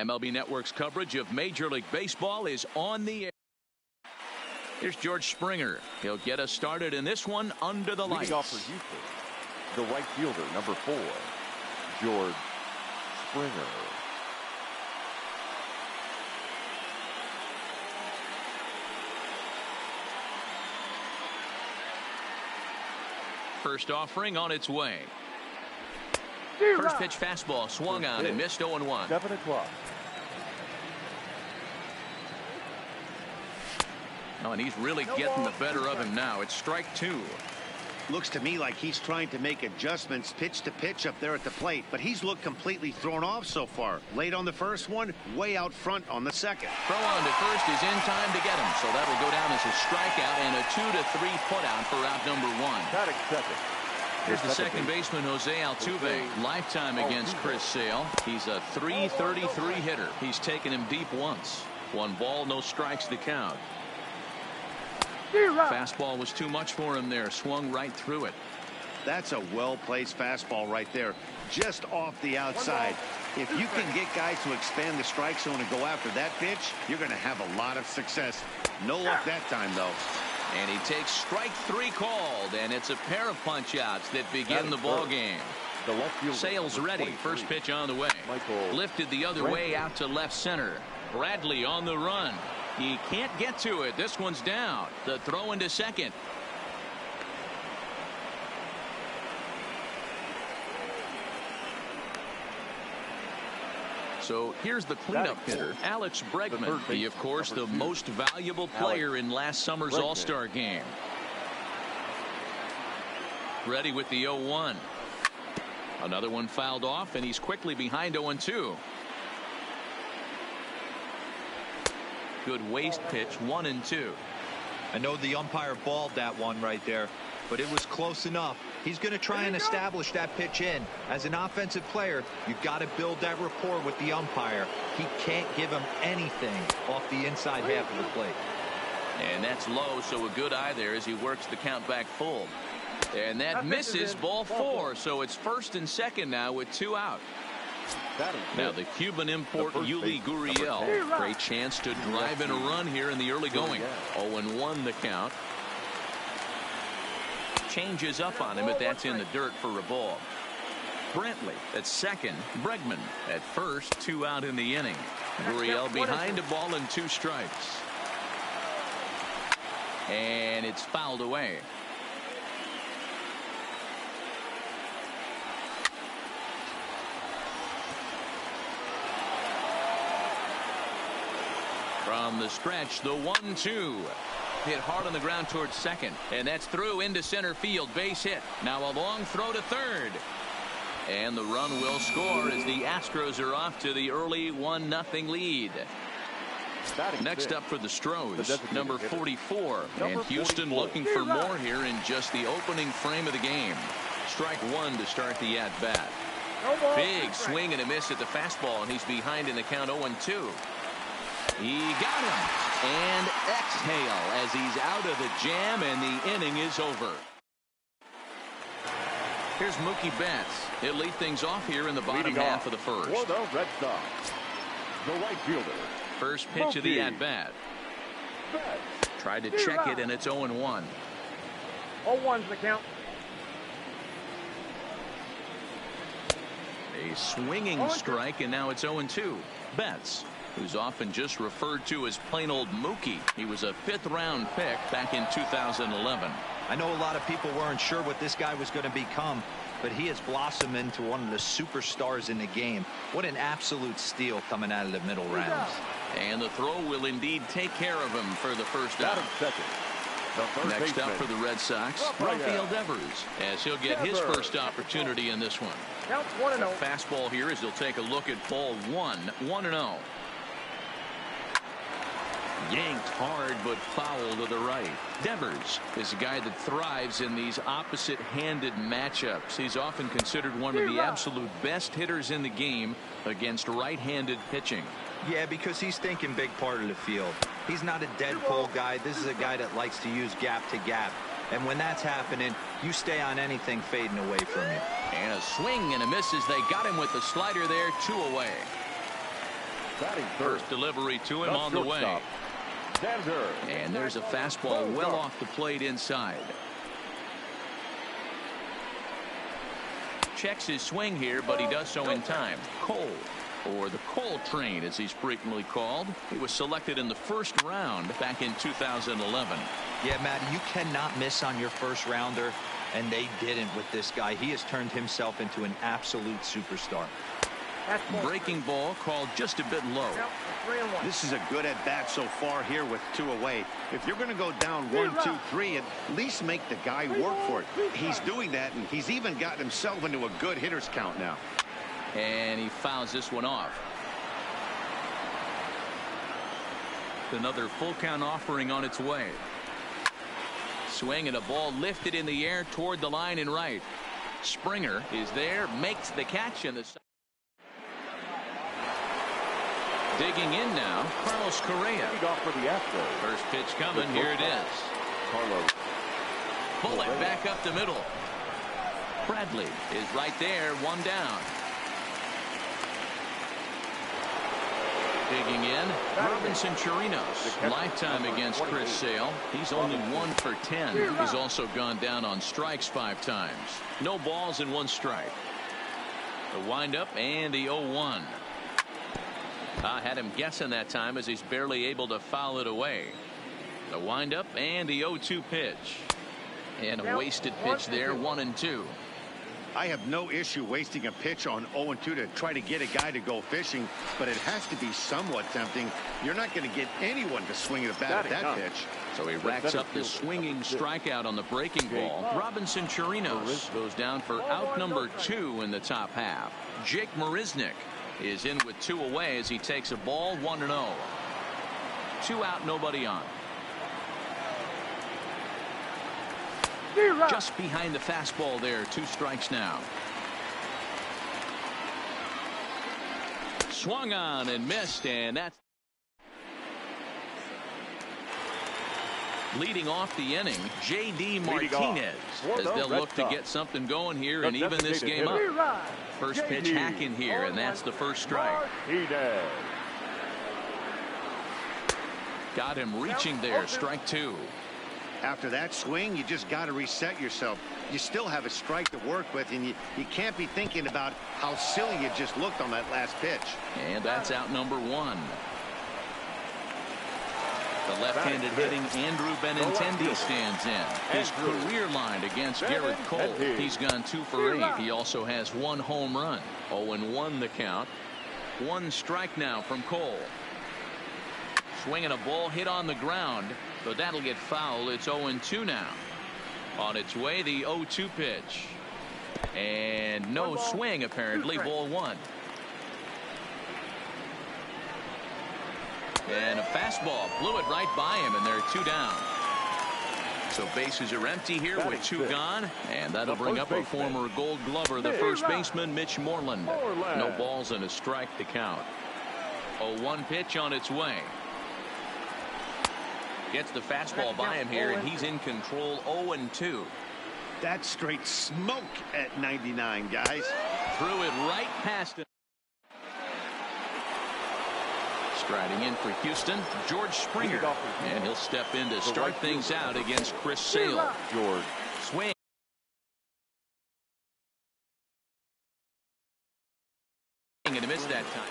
MLB Network's coverage of Major League Baseball is on the air. Here's George Springer. He'll get us started in this one under the lights. Leading off for Houston, the right fielder, number 4, George Springer. First offering on its way. First pitch fastball swung on and missed 0-1. 7 o'clock. Oh, and he's really getting the better of him now. It's strike 2. Looks to me like he's trying to make adjustments pitch to pitch up there at the plate, but he's looked completely thrown off so far. Late on the first one, way out front on the second. Throw on to first is in time to get him, so that will go down as a strikeout and a 2-3 putout for out number 1. Batting second. Here's the second baseman, Jose Altuve. Lifetime against Chris Sale. He's a .333 hitter. He's taken him deep once. 1 ball, no strikes to count. Fastball was too much for him there. Swung right through it. That's a well-placed fastball right there, just off the outside. If you can get guys to expand the strike zone and go after that pitch, you're going to have a lot of success. No luck that time, though. And he takes strike 3 called, and it's a pair of punch-outs that begin the ball game. Sale's ready. First pitch on the way. Lifted the other way out to left center. Bradley on the run. He can't get to it. This one's down. The throw into second. So here's the cleanup hitter, Alex Bregman. He, of course, the most valuable player in last summer's All-Star game. Ready with the 0-1. Another one fouled off, and he's quickly behind 0-2. Good waist pitch, 1-2. I know the umpire balled that one right there, but it was close enough. He's going to try and establish that pitch in. As an offensive player, you've got to build that rapport with the umpire. He can't give him anything off the inside half of the plate. And that's low, so a good eye there as he works the count back full. And that misses, ball 4, so it's first and second now with 2 out. Now the Cuban import Yuli Gurriel. Great chance to drive in a run here in the early going. 0-1 the count. Changes up on him, but that's in the dirt for a ball. Brantley at second. Bregman at first. 2 out in the inning. Gurriel behind a ball and 2 strikes. And it's fouled away. From the stretch, the 1-2. Hit hard on the ground towards second, and that's through into center field. Base hit. Now a long throw to third. And the run will score as the Astros are off to the early 1-0 lead. Next up for the Stros, number 44. And Houston looking for more here in just the opening frame of the game. Strike 1 to start the at-bat. Big swing and a miss at the fastball, and he's behind in the count 0-2. He got him, and exhale as he's out of the jam, and the inning is over. Here's Mookie Betts. He'll lead things off here in the bottom half of the first. For the Red Sox, the right fielder. First pitch of the at-bat. Tried to check it, and it's 0-1. 0-1's the count. A swinging strike, and now it's 0-2. Betts, who's often just referred to as plain old Mookie. He was a 5th-round pick back in 2011. I know a lot of people weren't sure what this guy was going to become, but he has blossomed into one of the superstars in the game. What an absolute steal coming out of the middle rounds. And the throw will indeed take care of him for the first out. Next up for the Red Sox, Rafael Devers, as he'll get his first opportunity in this one. A fastball here as he'll take a look at ball 1, 1-0. Yanked hard but foul to the right. Devers is a guy that thrives in these opposite-handed matchups. He's often considered one of the absolute best hitters in the game against right-handed pitching. Yeah, because he's thinking big part of the field. He's not a dead pull guy. This is a guy that likes to use gap to gap. And when that's happening, you stay on anything fading away from you. And a swing and a miss as they got him with the slider there, 2 away. Batting First delivery to him on the way. And there's a fastball well off the plate inside. Checks his swing here, but he does so in time. Cole, or the Cole train as he's frequently called. He was selected in the first round back in 2011. Yeah, Matt, you cannot miss on your first rounder, and they didn't with this guy. He has turned himself into an absolute superstar. Breaking ball called just a bit low. This is a good at bat so far here with 2 away. If you're going to go down 1, 2, 3, at least make the guy work for it. He's doing that, and he's even gotten himself into a good hitter's count now. And he fouls this one off. Another full count offering on its way. Swing and a ball lifted in the air toward the line and right. Springer is there, makes the catch, and the digging in now, Carlos Correa. First pitch coming. Here it is. Bullet back up the middle. Bradley is right there, 1 down. Digging in, Robinson Chirinos. Lifetime against Chris Sale. He's only 1 for 10. He's also gone down on strikes 5 times. No balls and 1 strike. The windup and the 0-1. I had him guessing that time as he's barely able to foul it away. The windup and the 0-2 pitch. And a wasted pitch there, 1-2. I have no issue wasting a pitch on 0-2 to try to get a guy to go fishing, but it has to be somewhat tempting. You're not going to get anyone to swing the bat at that pitch. So he racks up the swinging strikeout on the breaking ball. Robinson Chirinos goes down for out number 2 in the top half. Jake Marisnick is in with 2 away as he takes a ball, 1-0. 2 out, nobody on. Just behind the fastball there, 2 strikes now. Swung on and missed, and that's leading off the inning. J.D. Martinez, as they'll look to get something going here and even this game up. First pitch hacking here, and that's the first strike. Got him reaching there, strike 2. After that swing, you just got to reset yourself. You still have a strike to work with, and you can't be thinking about how silly you just looked on that last pitch. And that's out number 1. The left-handed hitting Andrew Benintendi stands in. His career line against Garrett Cole. He's gone 2 for 8. He also has 1 home run. 0-1 the count. 1 strike now from Cole. Swinging a ball hit on the ground, but that'll get foul. It's 0-2 now. On its way, the 0-2 pitch. And no swing, apparently. Ball 1. And a fastball blew it right by him, and they're 2 down. So bases are empty here with 2 gone, and that'll bring up a former Gold Glover, the first baseman, Mitch Moreland. No balls and a strike to count. 0-1 pitch on its way. Gets the fastball by him here, and he's in control. 0-2. That's straight smoke at 99, guys. Threw it right past him. Striding in for Houston, George Springer, and he'll step in to start things out against Chris Sale. George. Swing. And he missed that time.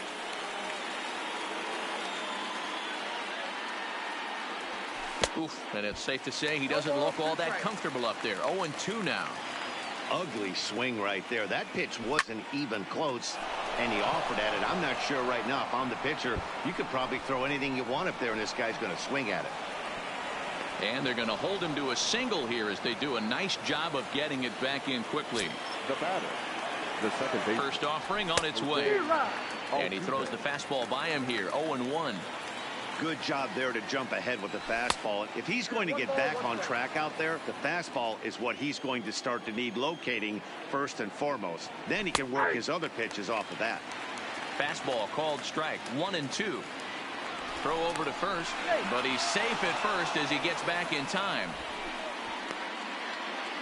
Oof, and it's safe to say he doesn't look all that comfortable up there. 0-2 now. Ugly swing right there. That pitch wasn't even close, and he offered at it. I'm not sure right now if I'm the pitcher. You could probably throw anything you want up there, and this guy's going to swing at it. And they're going to hold him to a single here as they do a nice job of getting it back in quickly. The batter, the second base. First offering on its way. And he throws the fastball by him here. 0-1. Good job there to jump ahead with the fastball. If he's going to get back on track out there, the fastball is what he's going to start to need locating first and foremost. Then he can work his other pitches off of that. Fastball called strike. 1-2. Throw over to first, but he's safe at first as he gets back in time.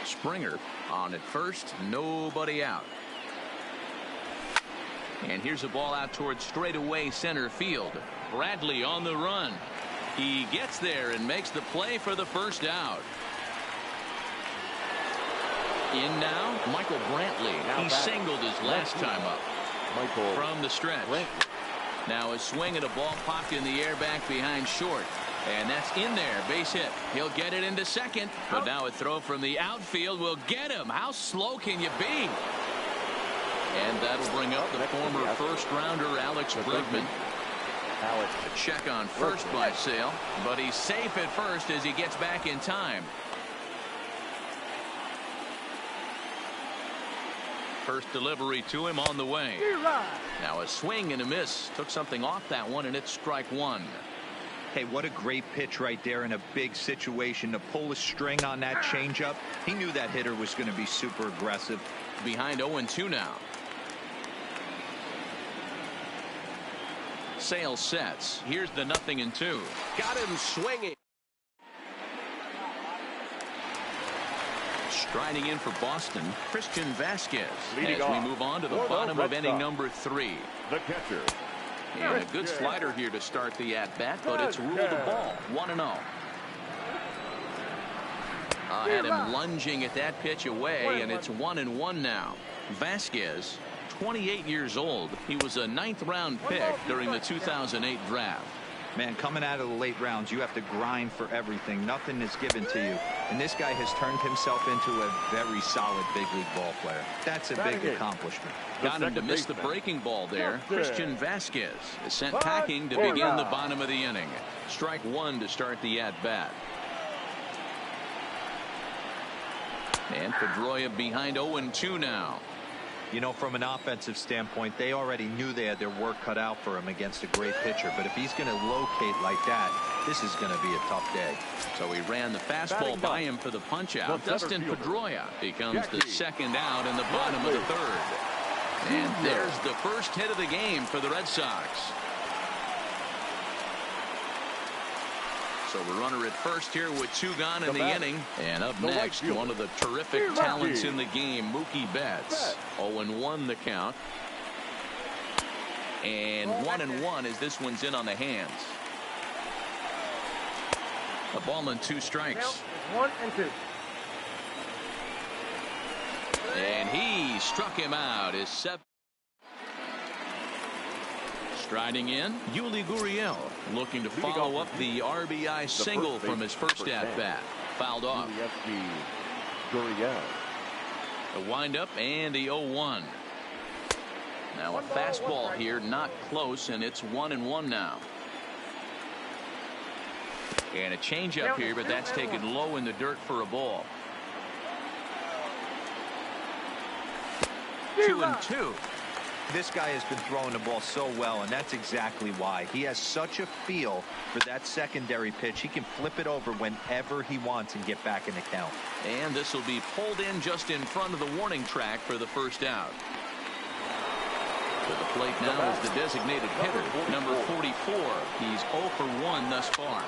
Springer on at first, nobody out. And here's a ball out towards straightaway center field. Bradley on the run. He gets there and makes the play for the first out. In now, Michael Brantley. He singled his last time up. Michael From the stretch. Now a swing and a ball popped in the air back behind short. And that's in there. Base hit. He'll get it into second. But now a throw from the outfield will get him. How slow can you be? And that'll bring up the former first-rounder Alex Bregman. A check on first by Sale. But he's safe at first as he gets back in time. First delivery to him on the way. Now a swing and a miss. Took something off that one, and it's strike one. Hey, what a great pitch right there in a big situation to pull a string on that changeup. He knew that hitter was going to be super aggressive. Behind 0-2 now. Sale sets. Here's the 0-2. Got him swinging. Striding in for Boston, Christian Vasquez. Leading as we off move on to the for the bottom Red of inning Sox, number 3. the catcher. And a good slider here to start the at-bat, but it's ruled a ball. 1-0. Had him lunging at that pitch away, and it's 1-1 now. Vasquez, 28 years old. He was a 9th-round pick during the 2008 draft. Man, coming out of the late rounds, you have to grind for everything. Nothing is given to you. And this guy has turned himself into a very solid big league ball player. That's a big accomplishment. Got him to miss the breaking ball there. Christian Vasquez is sent packing to begin the bottom of the inning. Strike one to start the at-bat. And Pedroia behind 0-2 now. You know, from an offensive standpoint, they already knew they had their work cut out for him against a great pitcher. But if he's going to locate like that, this is going to be a tough day. So he ran the fastball by him for the punch-out. Dustin Pedroia becomes the second out in the bottom of the third. And there's the first hit of the game for the Red Sox. So the runner at first here with 2 gone in the inning. And up next, one of the terrific talents in the game, Mookie Betts. 0-1 the count. And 1-1 as this one's in on the hands. A ball and 2 strikes. 1-2. And he struck him out. His 7th. Striding in, Yuli Gurriel looking to follow up the RBI single from his first at-bat. Fouled off. The windup and the 0-1. Now a fastball here, not close, and it's 1-1 now. And a changeup here, but that's taken low in the dirt for a ball. 2-2. This guy has been throwing the ball so well, and that's exactly why. He has such a feel for that secondary pitch. He can flip it over whenever he wants and get back in the count. And this will be pulled in just in front of the warning track for the first out. To the plate now is the designated hitter, number 44. He's 0 for 1 thus far.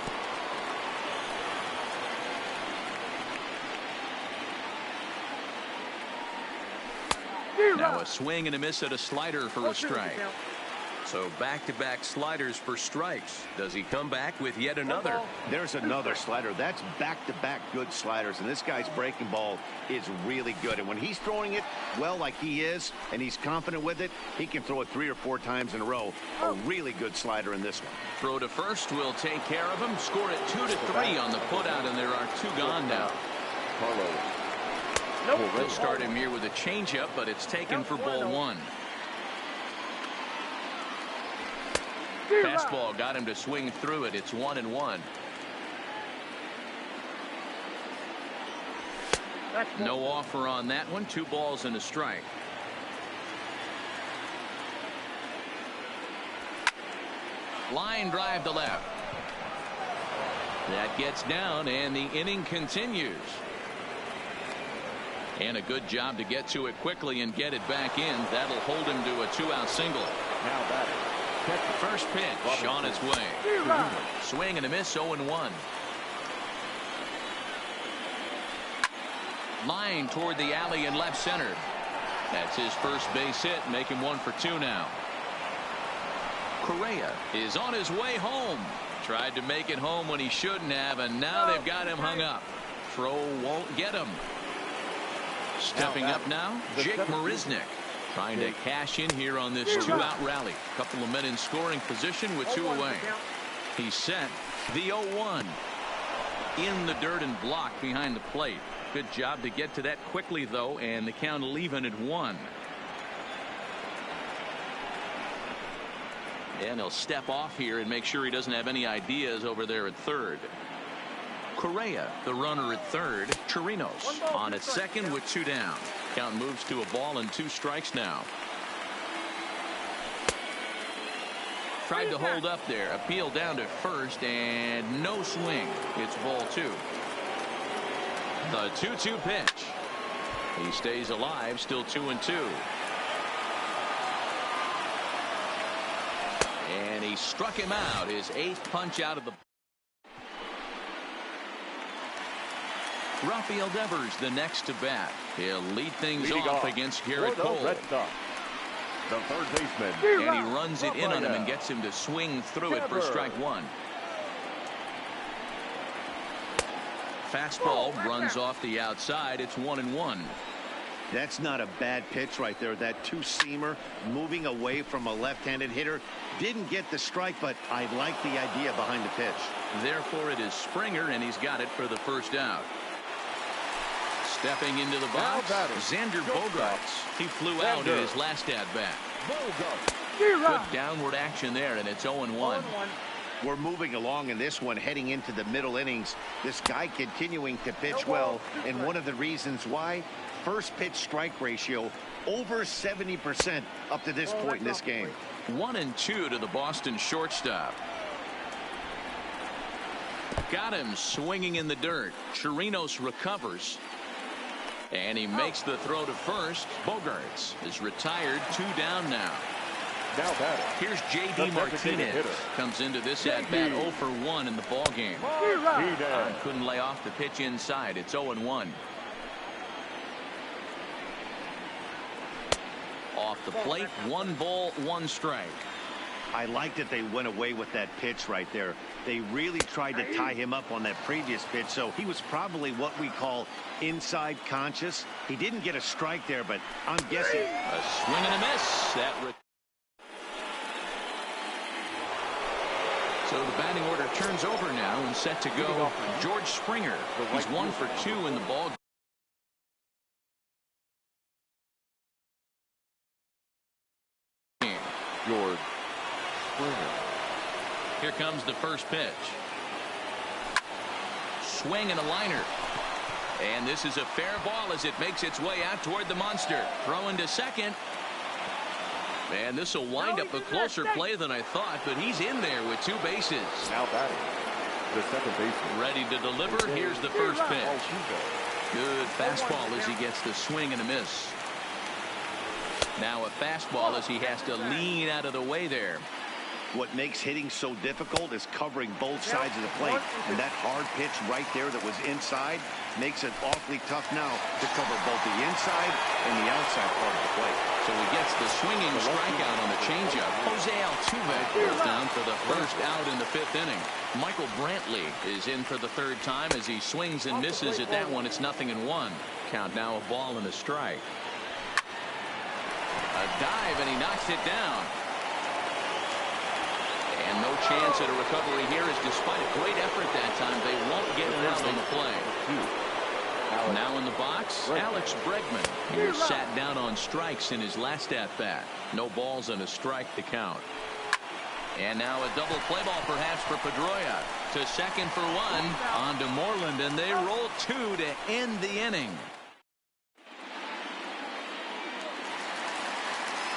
Now a swing and a miss at a slider for a strike. So back-to-back sliders for strikes. Does he come back with yet another? There's another slider. That's back-to-back good sliders, and this guy's breaking ball is really good. And when he's throwing it well like he is, and he's confident with it, he can throw it 3 or 4 times in a row. A really good slider in this one. Throw to first will take care of him. Score it 2-3 on the putout, and there are 2 gone now. They'll start him here with a changeup, but it's taken for ball 1. Fastball got him to swing through it. It's 1-1. No offer on that one. 2 balls and a strike. Line drive to left. That gets down, and the inning continues. And a good job to get to it quickly and get it back in. That'll hold him to a 2-out single. Now batting. First pitch on its way. Swing and a miss, 0-1. Line toward the alley in left center. That's his first base hit, make him 1 for 2 now. Correa is on his way home. Tried to make it home when he shouldn't have, and now they've got him hung up. Throw won't get him. Stepping up now, Jake Marisnick. Trying to cash in here on this two-out rally. Couple of men in scoring position with two away. He's set the 0-1. In the dirt and blocked behind the plate. Good job to get to that quickly, though, and the count will even at 1. And he'll step off here and make sure he doesn't have any ideas over there at third. Correa, the runner at third. Chirinos on at second with 2 down. Count moves to a ball and 2 strikes now. Tried to hold up there. Appeal down to first and no swing. It's ball 2. The 2-2 pitch. He stays alive, still 2-2. And he struck him out. His 8th punch out of the. Rafael Devers the next to bat. He'll lead things off against Garrett Cole. The third baseman. And he runs it in on him and gets him to swing through it for strike 1. Fastball runs off the outside. It's 1-1. That's not a bad pitch right there. That two-seamer moving away from a left-handed hitter. Didn't get the strike, but I like the idea behind the pitch. Therefore, it is Springer, and he's got it for the first out. Stepping into the box, Xander Bogaerts. He flew out in his last at-bat. Good downward action there, and it's 0-1. We're moving along in this one, heading into the middle innings. This guy continuing to pitch well, and one of the reasons why, first pitch strike ratio over 70% up to this point in this game. 1-2 to the Boston shortstop. Got him swinging in the dirt. Chirinos recovers. And he makes the throw to first. Bogaerts is retired. 2 down now. Here's J.D. Martinez. Comes into this at-bat 0 for 1 in the ballgame. Couldn't lay off the pitch inside. It's 0-1. Off the plate, 1 ball, 1 strike. I like that they went away with that pitch right there. They really tried to tie him up on that previous pitch, so he was probably what we call inside conscious. He didn't get a strike there, but I'm guessing. A swing and a miss. So the batting order turns over now and set to go. George Springer. He's 1 for 2 in the ball. George Springer. Here comes the first pitch. Swing and a liner. And this is a fair ball as it makes its way out toward the monster. Throwing to second. And this will wind up a closer play than I thought, but he's in there with 2 bases. Now batting, the second baseman. Ready to deliver. Here's the first pitch. Good fastball as he gets the swing and a miss. Now a fastball as he has to lean out of the way there. What makes hitting so difficult is covering both sides of the plate. And that hard pitch right there that was inside makes it awfully tough now to cover both the inside and the outside part of the plate. So he gets the swinging strikeout on the changeup. Jose Altuve goes down for the first out in the 5th inning. Michael Brantley is in for the 3rd time as he swings and misses at that one. It's 0-1. Count now a ball and a strike. A dive and he knocks it down. And no chance at a recovery here as despite a great effort that time, they won't get it out on the play. Now in the box, Alex Bregman. He was sat down on strikes in his last at-bat. No balls and a strike to count. And now a double play ball perhaps for Pedroia. To second for 1. On to Moreland, and they roll 2 to end the inning.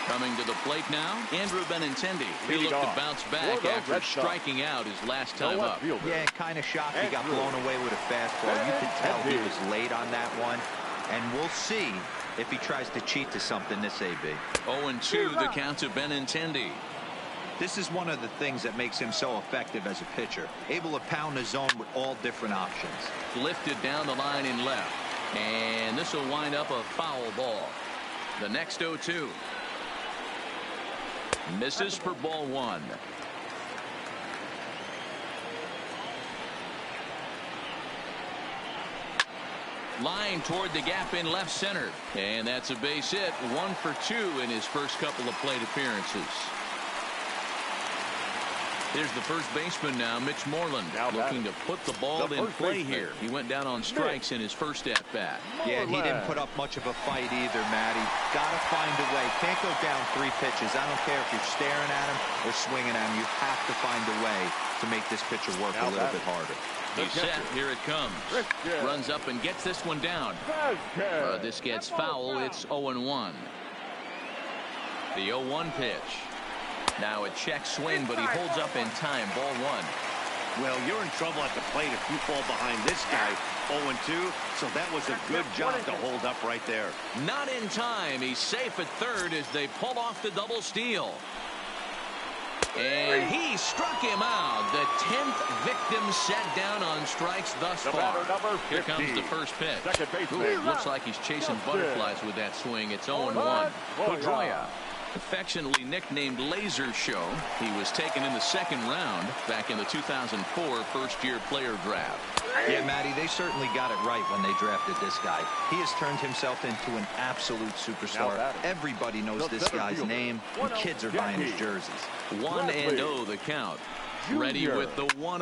Coming to the plate now, Andrew Benintendi. He looked to bounce back after striking out his last time up. Yeah, kind of shocked he got blown away with a fastball. You could tell he was late on that one. And we'll see if he tries to cheat to something this AB. 0-2 the count to Benintendi. This is one of the things that makes him so effective as a pitcher. Able to pound the zone with all different options. Lifted down the line in left. And this will wind up a foul ball. The next 0-2. Misses for ball one. Line toward the gap in left center. And that's a base hit. 1 for 2 in his first couple of plate appearances. Here's the first baseman now, Mitch Moreland, looking to put the ball in play here. He went down on strikes in his first at-bat. Yeah, and he didn't put up much of a fight either, Matty. Got to find a way. Can't go down 3 pitches. I don't care if you're staring at him or swinging at him. You have to find a way to make this pitcher work a little bit harder. He's set. Here it comes. Runs up and gets this one down. This gets foul. It's 0-1. The 0-1 pitch. Now a check swing, but he holds up in time. Ball one. Well, you're in trouble at the plate if you fall behind this guy. 0-2, so that was a good job to hold up right there. Not in time. He's safe at third as they pull off the double steal. And he struck him out. The 10th victim set down on strikes thus far. Here comes the first pitch. Ooh, looks like he's chasing butterflies with that swing. It's 0-1. Pedroia, affectionately nicknamed Laser Show. He was taken in the second round back in the 2004 first-year player draft. Yeah, Matty, they certainly got it right when they drafted this guy. He has turned himself into an absolute superstar. Everybody knows this guy's name, and kids are buying his jerseys. 1-0 the count. Ready with the 1-0.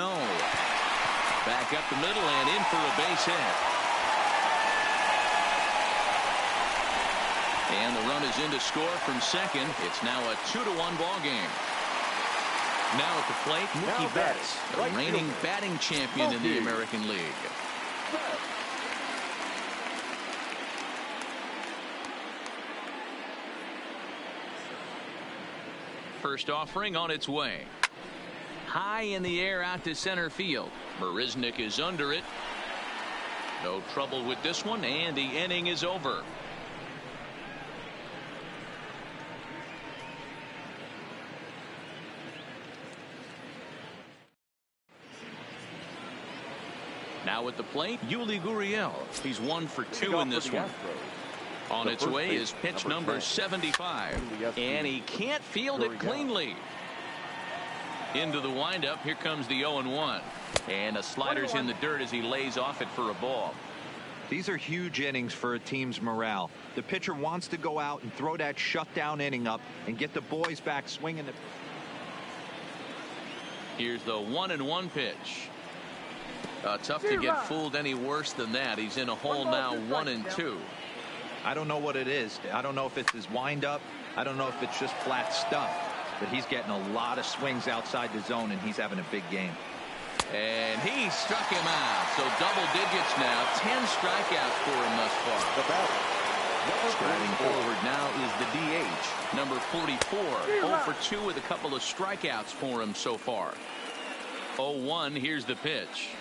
Back up the middle and in for a base hit. And the run is in to score from second. It's now a 2-1 ball game. Now at the plate, Mookie Betts, the reigning batting champion in the American League. First offering on its way. High in the air out to center field. Marisnick is under it. No trouble with this one, and the inning is over. Now at the plate, Yuli Gurriel. He's 1 for 2 in this one. On its way is pitch number 75. And he can't field it cleanly. Into the windup. Here comes the 0-1. And a slider's in the dirt as he lays off it for a ball. These are huge innings for a team's morale. The pitcher wants to go out and throw that shutdown inning up and get the boys back swinging. Here's the 1-1 pitch. Tough to get fooled any worse than that. He's in a hole now, 1-2. I don't know what it is. I don't know if it's his windup. I don't know if it's just flat stuff. But he's getting a lot of swings outside the zone, and he's having a big game. And he struck him out. So double digits now. 10 strikeouts for him thus far. Striding forward now is the DH, number 44. 0 for 2 with a couple of strikeouts for him so far. 0-1. Here's the pitch.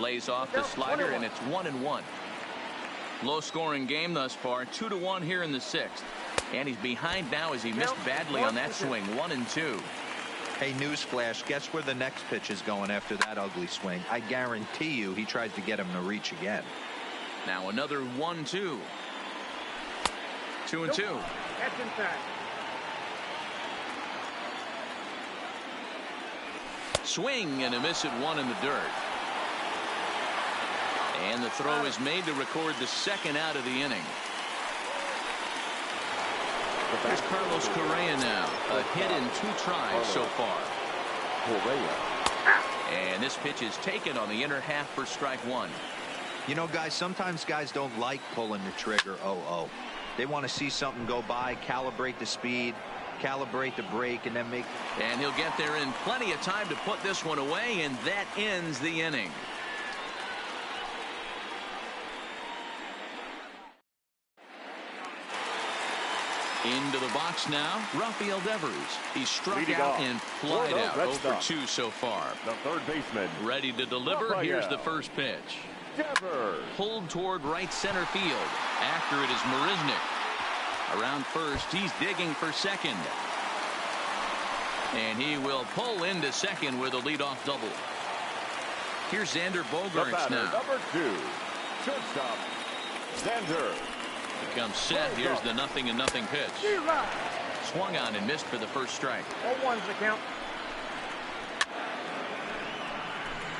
Lays off the slider, and it's 1-1. Low scoring game thus far. 2-1 here in the 6th. And he's behind now as he missed badly on that swing. 1-2. Hey, newsflash, guess where the next pitch is going after that ugly swing? I guarantee you he tries to get him to reach again. Now another 1-2. 2-2. That's inside. Swing and a miss at 1 in the dirt. And the throw is made to record the second out of the inning. Here's Carlos Correa now. A hit in 2 tries so far. And this pitch is taken on the inner half for strike 1. You know, guys, sometimes guys don't like pulling the trigger 0-0. They want to see something go by, calibrate the speed, calibrate the break, and then make. And he'll get there in plenty of time to put this one away, and that ends the inning. Into the box now, Rafael Devers. He struck out and flied out. 0 for 2 so far. The third baseman. Ready to deliver. Here's the first pitch. Devers. Pulled toward right center field. After it is Marisnick. Around first, he's digging for second. And he will pull into second with a leadoff double. Here's Xander Bogaerts now. Number 2. Shortstop, Xander. Comes set. Here's the 0-0 pitch. Swung on and missed for the first strike. 0-1's the count.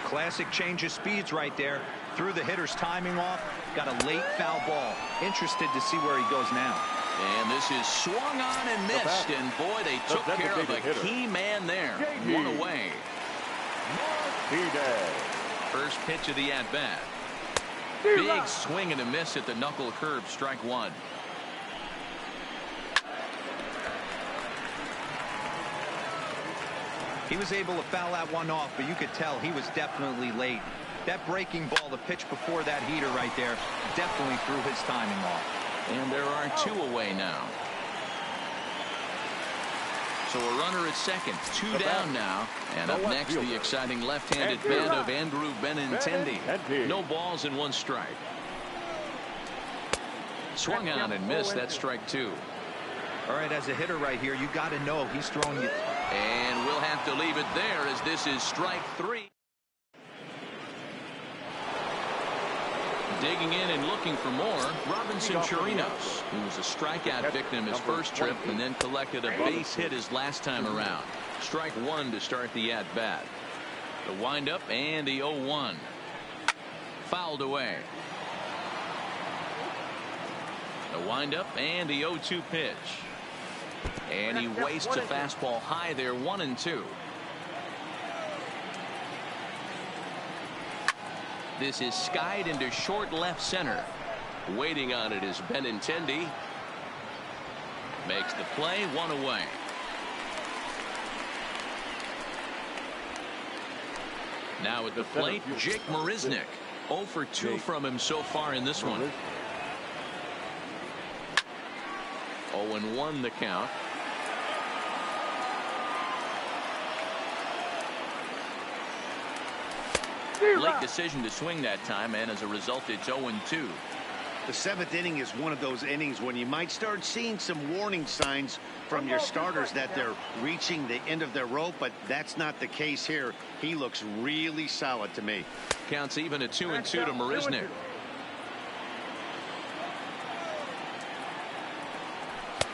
Classic change of speeds right there. Threw the hitter's timing off. Got a late foul ball. Interested to see where he goes now. And this is swung on and missed. And boy, they took care of a key man there. One away. First pitch of the at-bat. Big swing and a miss at the knuckle curve. Strike one. He was able to foul that one off, but you could tell he was definitely late. That breaking ball, the pitch before that heater right there, definitely threw his timing off. And there are two away now. So a runner at second, two down now. And up next, the exciting left-handed bat of Andrew Benintendi. No balls and one strike. Swung on and missed. That's strike two. All right, as a hitter right here, you got to know he's throwing you. And we'll have to leave it there as this is strike three. Digging in and looking for more, Robinson Chirinos, who was a strikeout victim his first trip and then collected a base hit his last time around. Strike one to start the at-bat. The windup and the 0-1. Fouled away. The windup and the 0-2 pitch. And he wastes a fastball high there, 1-2. This is skied into short left center. Waiting on it is Benintendi. Makes the play, one away. Now at the plate, Jake Marisnick. 0 for 2 from him so far in this one. 0-1 the count. Late decision to swing that time, and as a result, it's 0-2. The seventh inning is one of those innings when you might start seeing some warning signs from your starters that they're reaching the end of their rope, but that's not the case here. He looks really solid to me. Counts even at 2-2 to Marisnick.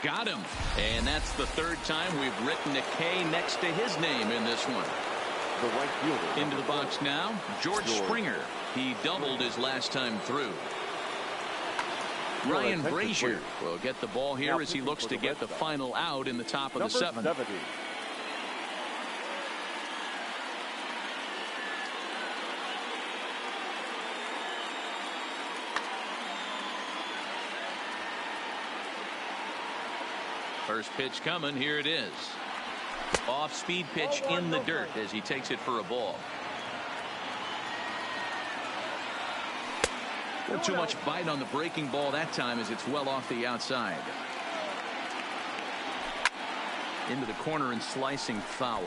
Got him. And that's the third time we've written a K next to his name in this one. The right fielder. Into the box now, George Springer. He doubled his last time through. Ryan Brazier will get the ball here as he looks to get the final out in the top of the seventh. 70. First pitch coming. Here it is. Off-speed pitch in the dirt as he takes it for a ball. Not too much bite on the breaking ball that time as it's well off the outside. Into the corner and slicing foul.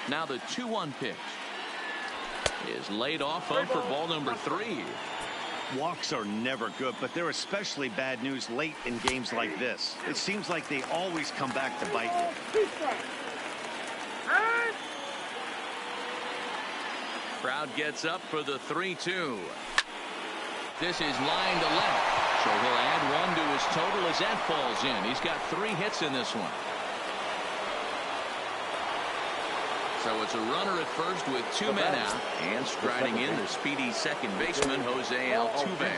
Now the 2-1 pitch is laid off for ball number 3. Walks are never good, but they're especially bad news late in games like this. It seems like they always come back to bite you. Crowd gets up for the 3-2. This is line to left. So he'll add one to his total as that falls in. He's got 3 hits in this one. So it's a runner at first with 2 men out, and striding in the speedy second baseman Jose Altuve.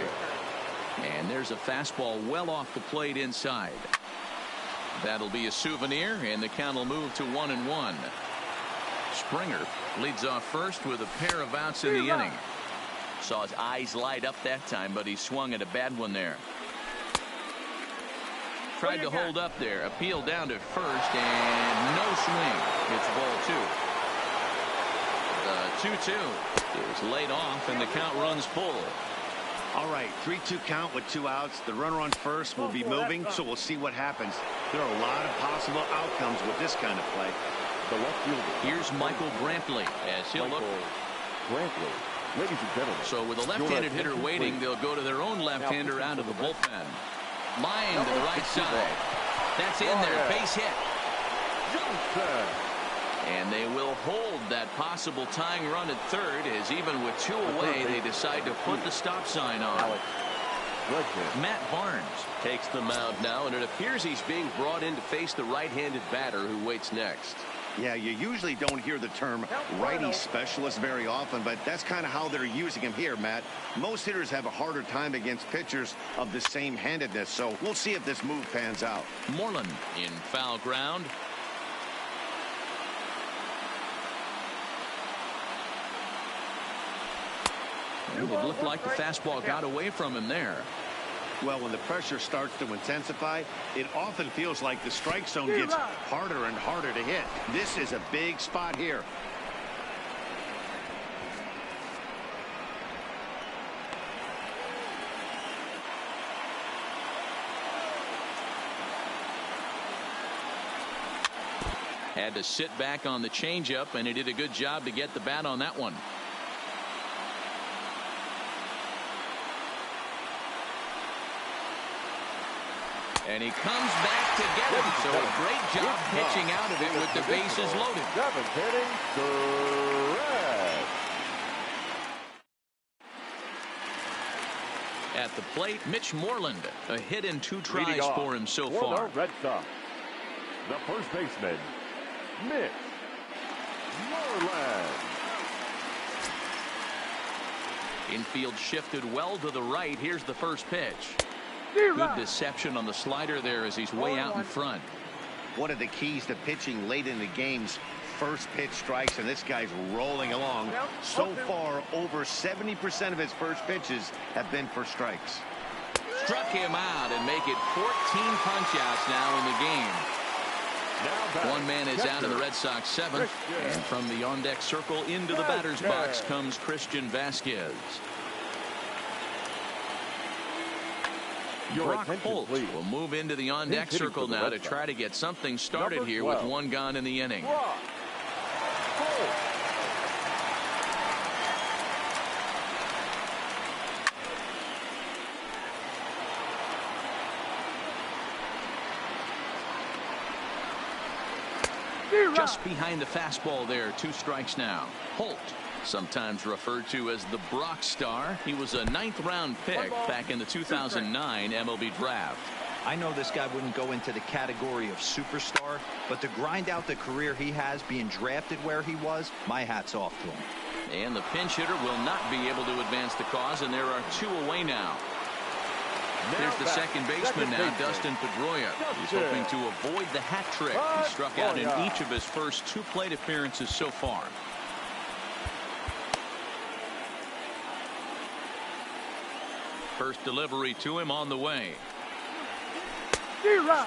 And there's a fastball well off the plate inside. That'll be a souvenir, and the count will move to 1-1. Springer leads off first with a pair of outs in the inning. Saw his eyes light up that time, but he swung at a bad one there. Tried to hold up there, appealed down to first, and no swing. It's ball 2. The 2-2 is laid off, and the count runs full. All right, 3-2 count with 2 outs. The runner on first will be moving, so we'll see what happens. There are a lot of possible outcomes with this kind of play. The left fielder. Here's Michael Brantley as he'll look. Brantley. Ladies and gentlemen. So with a left-handed hitter waiting, they'll go to their own left-hander out of the bullpen. Line to the right side. That's in there. Base hit. And they will hold that possible tying run at third, as even with 2 away, they decide to put the stop sign on. Matt Barnes takes the mound now, and it appears he's being brought in to face the right-handed batter who waits next. Yeah, you usually don't hear the term righty specialist very often, but that's kind of how they're using him here, Matt. Most hitters have a harder time against pitchers of the same handedness, so we'll see if this move pans out. Moreland in foul ground. It looked like the fastball got away from him there. Well, when the pressure starts to intensify, it often feels like the strike zone gets harder and harder to hit. This is a big spot here. Had to sit back on the changeup, and he did a good job to get the bat on that one. And he comes back to get it. So a great job pitching out of it with the bases loaded. 7th inning, correct. At the plate, Mitch Moreland. A hit in 2 tries for him so far. The Red Sox, the first baseman, Mitch Moreland. Infield shifted well to the right. Here's the first pitch. Good deception on the slider there as he's way out in front. One of the keys to pitching late in the game's first pitch strikes, and this guy's rolling along. So far, over 70% of his first pitches have been for strikes. Struck him out and make it 14 punch-outs now in the game. One man is out in the Red Sox 7th, and from the on-deck circle into the batter's box comes Christian Vasquez. Brock Holt will move into the on-deck circle now to try to get something started here with 1 gone in the inning. Just behind the fastball there, 2 strikes now. Holt, sometimes referred to as the Brock Star. He was a 9th round pick back in the 2009 MLB draft. I know this guy wouldn't go into the category of superstar, but to grind out the career he has being drafted where he was, my hat's off to him. And the pinch hitter will not be able to advance the cause, and there are 2 away now. There's the second baseman now, Dustin Pedroia. He's hoping to avoid the hat trick. He struck out in each of his first 2 plate appearances so far. First delivery to him on the way.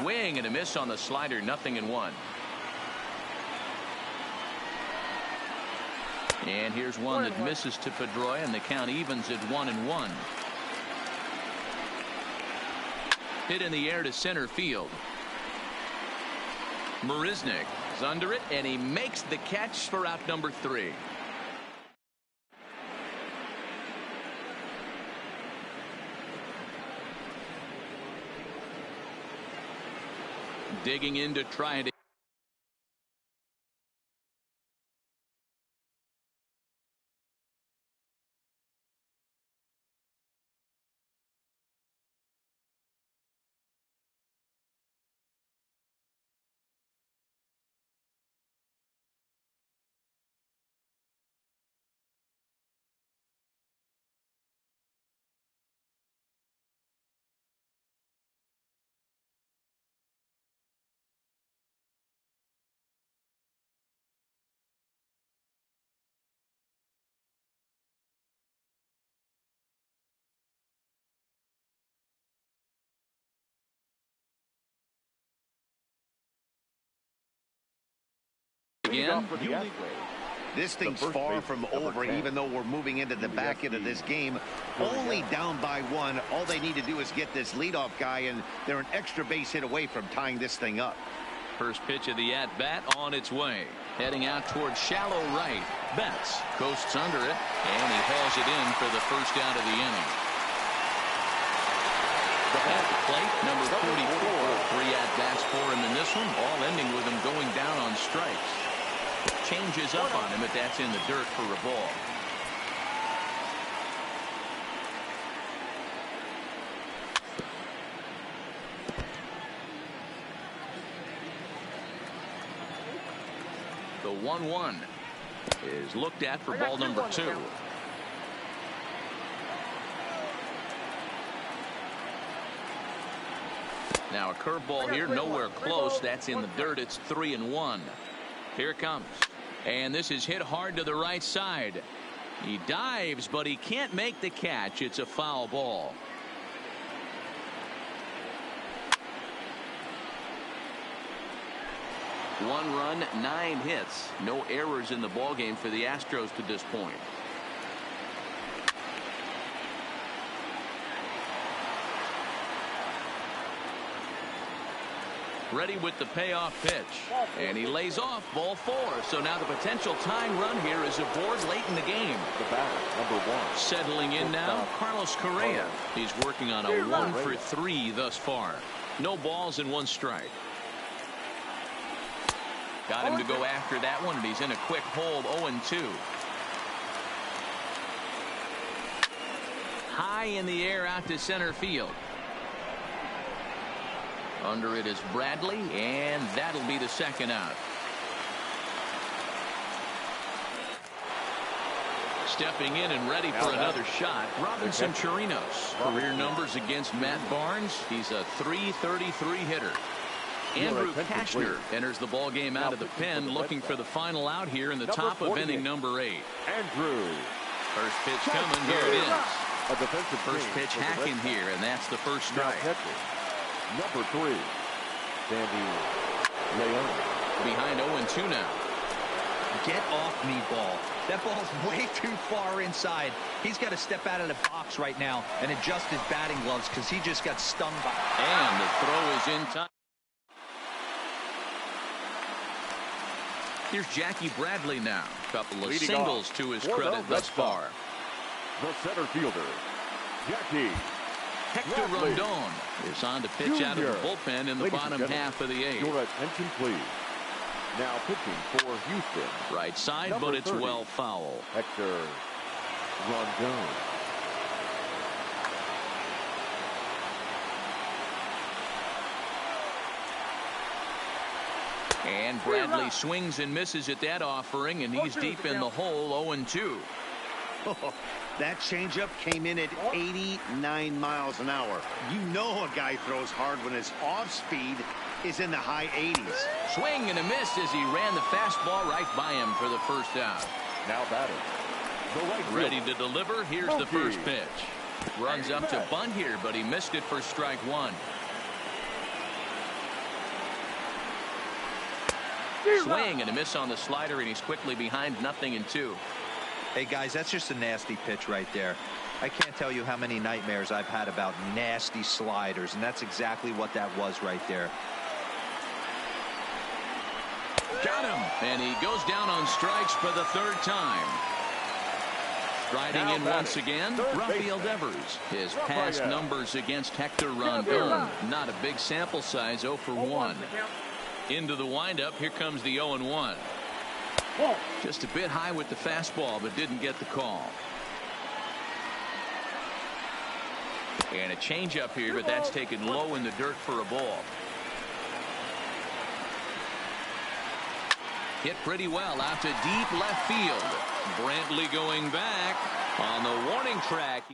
Swing and a miss on the slider, 0-1. And here's one that misses to Pedroia, and the count evens at 1-1. Hit in the air to center field. Marisnik is under it, and he makes the catch for out number 3. Digging in to try it. Again. This thing's far from over, even though we're moving into the back end of this game. Only down by 1. All they need to do is get this leadoff guy, and they're an extra base hit away from tying this thing up. First pitch of the at-bat on its way. Heading out towards shallow right. Betts coasts under it, and he hauls it in for the first out of the inning. At the plate, number 44. 3 at-bats for him in this one, all ending with him going down on strikes. changes up on him, but that's in the dirt for a ball. The 1-1 is looked at for ball number 2. Now a curveball here, nowhere close. That's in the dirt. It's 3-1. Here it comes. And this is hit hard to the right side. He dives, but he can't make the catch. It's a foul ball. One run, 9 hits. No errors in the ballgame for the Astros to this point. Ready with the payoff pitch. And he lays off ball 4. So now the potential tying run here is aboard late in the game. The batter, number 1. Settling in now, Carlos Correa. He's working on a 1-for-3 thus far. No balls and 1 strike. Got him to go after that one, and he's in a quick hold, 0-2. High in the air out to center field. Under it is Bradley, and that'll be the second out. Stepping in and ready for another shot, Robinson Chirinos. Career numbers against Matt Barnes. He's a .333 hitter. Andrew Kashner enters the ball game out of the pen, looking for the final out here in the top of inning number 8. Andrew. First pitch coming. Here it is. First pitch hacking here, and that's the first strike. Number 3, Sandy Leon. Behind 0-2 now. Get off me, ball. That ball's way too far inside. He's got to step out of the box right now and adjust his batting gloves because he just got stung by it. And the throw is in time. Here's Jackie Bradley now. Couple of Leading singles off to his for credit the thus far. The center fielder, Jackie Hector Bradley Rondon is on to pitch out of the bullpen in the bottom half of the 8th. Your attention, please. Now pitching for Houston. Right side, Number but it's 30, well foul. Hector Rondon. And Bradley swings and misses at that offering, and he's deep in the hole, 0-2. That changeup came in at 89 miles an hour. You know a guy throws hard when his off speed is in the high 80s. Swing and a miss as he ran the fastball right by him for the first out. Now batting. The right Ready fielder, to deliver. Here's the first pitch. Runs up to bunt here, but he missed it for strike 1. Swing and a miss on the slider, and he's quickly behind 0-2. Hey, guys, that's just a nasty pitch right there. I can't tell you how many nightmares I've had about nasty sliders, and that's exactly what that was right there. Got him, and he goes down on strikes for the 3rd time. Striding in once again, Rafael Devers. His past numbers against Hector Rondon. Not a big sample size, 0 for 1. Into the windup, here comes the 0-1. Just a bit high with the fastball, but didn't get the call. And a changeup here, but that's taken low in the dirt for a ball. Hit pretty well out to deep left field. Brantley going back on the warning track.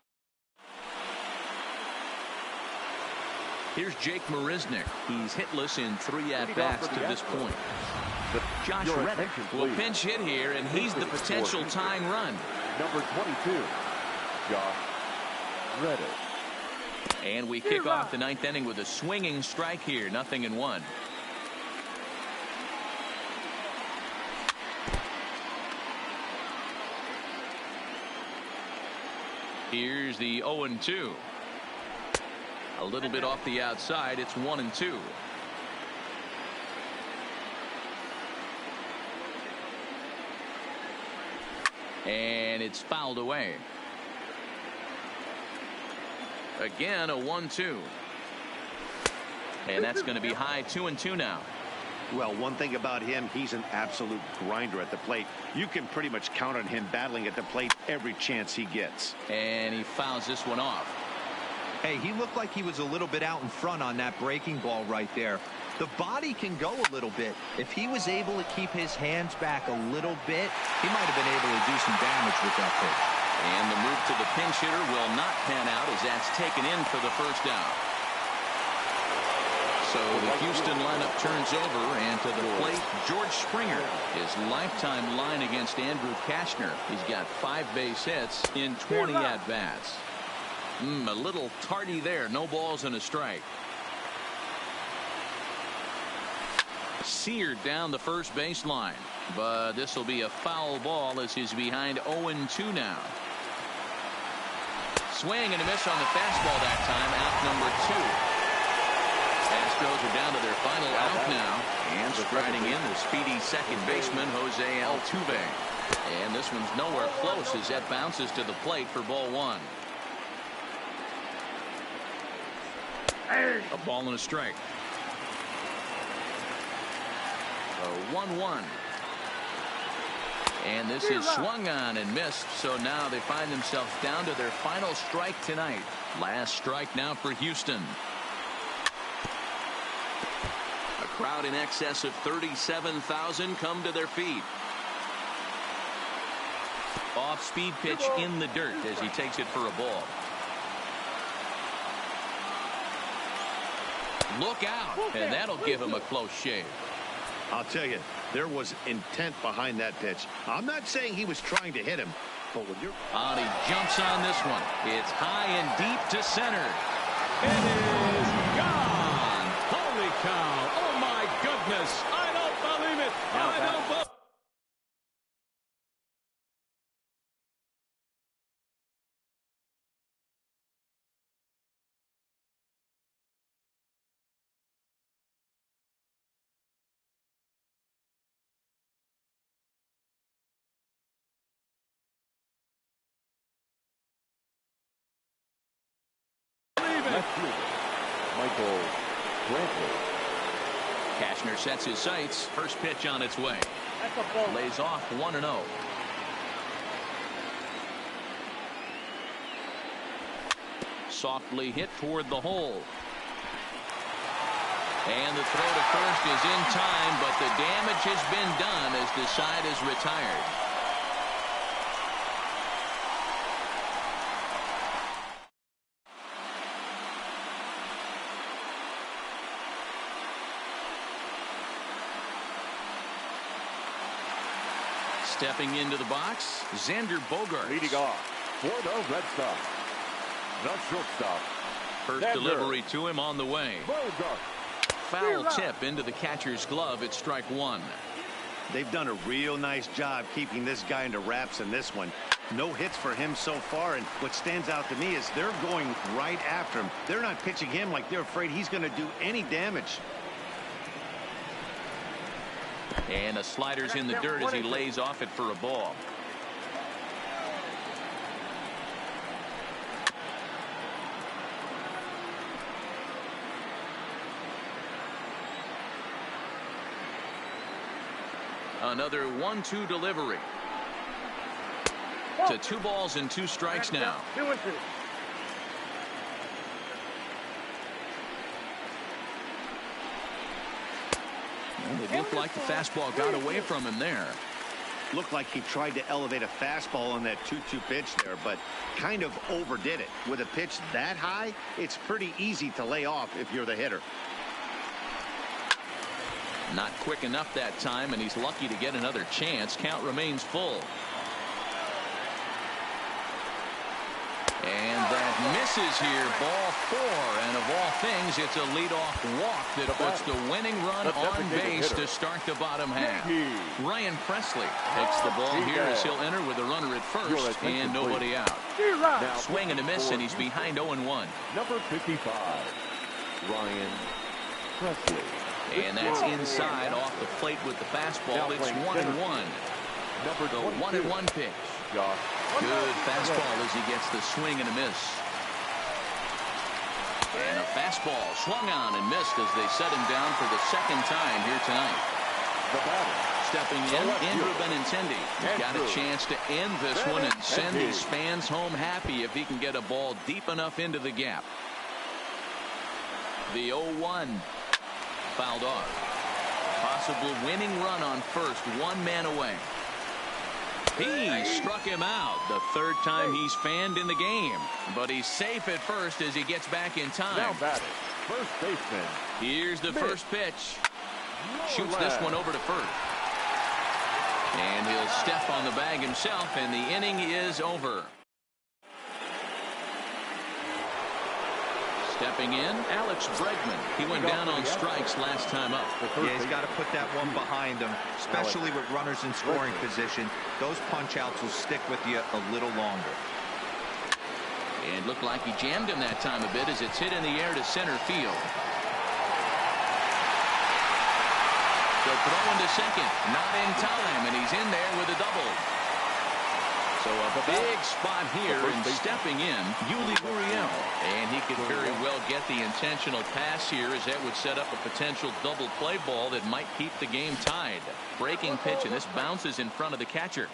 Here's Jake Marisnick. He's hitless in 3 at-bats to this point. Josh Reddick will pinch hit here, and he's the potential tying run. Number 22, Josh Reddick. And we kick off the 9th inning with a swinging strike here, 0-1. Here's the 0-2. A little bit off the outside. It's 1-2. And it's fouled away. Again, a 1-2. And that's going to be high, 2-2 now. Well, one thing about him, he's an absolute grinder at the plate. You can pretty much count on him battling at the plate every chance he gets. And he fouls this one off. Hey, he looked like he was a little bit out in front on that breaking ball right there. The body can go a little bit. If he was able to keep his hands back a little bit, he might have been able to do some damage with that pitch. And the move to the pinch hitter will not pan out as that's taken in for the first down. So the Houston lineup turns over, and to the plate, George Springer. His lifetime line against Andrew Kashner. He's got 5 base hits in 20 at-bats. A little tardy there. No balls and a strike. Seared down the first baseline. But this will be a foul ball as he's behind 0-2 now. Swing and a miss on the fastball that time. Out number 2. Astros are down to their final out now. And striding in the speedy second baseman, Jose Altuve. And this one's nowhere close as that bounces to the plate for ball 1. A ball and a strike. 1-1. And this is swung on and missed. So now they find themselves down to their final strike tonight. Last strike now for Houston. A crowd in excess of 37,000 come to their feet. Off-speed pitch in the dirt as he takes it for a ball. Look out, and that'll give him a close shave. I'll tell you, there was intent behind that pitch. I'm not saying he was trying to hit him, but when you're... And he jumps on this one. It's high and deep to center. It is gone. Holy cow. Oh, my goodness. I don't believe it. I don't believe it. Michael Brantley. Kashner sets his sights. First pitch on its way. That's a ball. Lays off 1-0. Softly hit toward the hole. And the throw to first is in time, but the damage has been done as the side is retired. Stepping into the box, Xander Bogaerts. Leading off for the Red Sox, the shortstop. First Xander delivery to him on the way. Bogaerts. Foul tip into the catcher's glove. It's strike 1. They've done a real nice job keeping this guy into wraps in this one. No hits for him so far, and what stands out to me is they're going right after him. They're not pitching him like they're afraid he's going to do any damage. And the slider's in the dirt as he lays off it for a ball. Another 1-2 delivery. To 2 balls and 2 strikes now. 2-2. Well, it looked like the fastball got away from him there. Looked like he tried to elevate a fastball on that 2-2 pitch there, but kind of overdid it. With a pitch that high, it's pretty easy to lay off if you're the hitter. Not quick enough that time, and he's lucky to get another chance. Count remains full. And that misses here. Ball 4. And of all things, it's a leadoff walk that puts the winning run on base to start the bottom half. Ryan Presley takes the ball here as he'll enter with a runner at first and nobody out. Now, Swing and a miss, and he's behind 0-1. Number 55, Ryan Presley. And that's inside off the plate with the fastball. It's 1-1. The 1-1 pitch. Good fastball as he gets the swing and a miss. And a fastball swung on and missed as they set him down for the second time here tonight. The batter. Stepping in, Andrew Benintendi. He's got a chance to end this one and send these fans home happy if he can get a ball deep enough into the gap. The 0-1 fouled off. Possible winning run on first, one man away. He struck him out the third time he's fanned in the game, but he's safe at first as he gets back in time. Now batting, first baseman. Here's the first pitch. Shoots this one over to first. And he'll step on the bag himself, and the inning is over. Stepping in, Alex Bregman. He went down on strikes last time up. Yeah, he's got to put that one behind him, especially with runners in scoring position. Those punch-outs will stick with you a little longer. And looked like he jammed him that time a bit as it's hit in the air to center field. So throwing to second, not in time, and he's in there with a double. So a big spot here, and stepping in, Yuli Gurriel. And he could very well get the intentional pass here, as that would set up a potential double play ball that might keep the game tied. Breaking pitch, and this bounces in front of the catcher.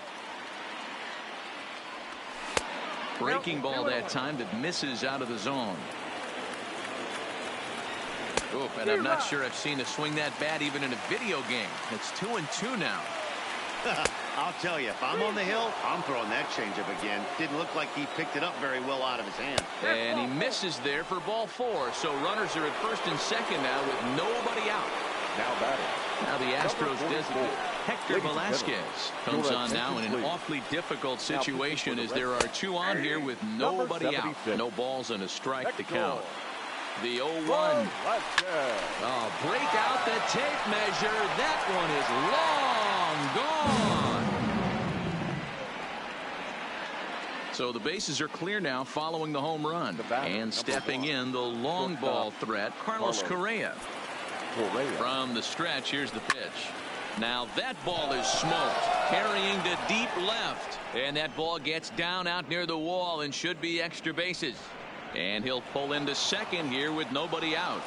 Breaking ball that time that misses out of the zone. Oh, and I'm not sure I've seen a swing that bad even in a video game. It's 2-2 now. I'll tell you, if I'm on the hill, I'm throwing that changeup again. Didn't look like he picked it up very well out of his hand. And he misses there for ball 4. So runners are at first and second now with nobody out. Now batting. Now the Astros designate Hector Velasquez comes on now in an awfully difficult situation as there are 2 on here with nobody out. No balls and a strike to count. The 0-1. Oh, break out the tape measure. That one is long gone. So the bases are clear now following the home run. And stepping in the long ball threat, Carlos Correa. From the stretch, here's the pitch. Now that ball is smoked, carrying to deep left. And that ball gets down out near the wall and should be extra bases. And he'll pull into second here with nobody out.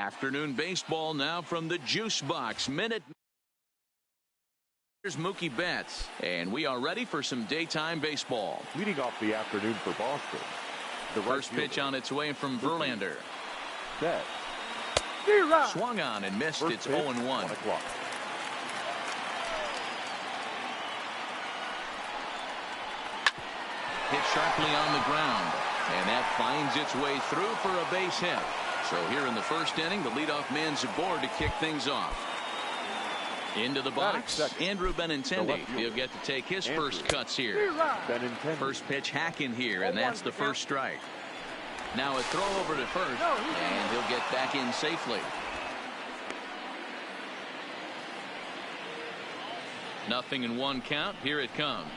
Afternoon baseball now from the Juice Box. Here's Mookie Betts, and we are ready for some daytime baseball. Leading off the afternoon for Boston, the first pitch on its way from Verlander. Betts. Swung on and missed. First it's pitch, 0-1. 1 o'clock. Hit sharply on the ground, and that finds its way through for a base hit. So here in the first inning, the leadoff man's aboard to kick things off. Into the box, Andrew Benintendi. He'll get to take his first cuts here. First pitch hacking here, and that's the first strike. Now a throw over to first, and he'll get back in safely. Nothing in one count. Here it comes.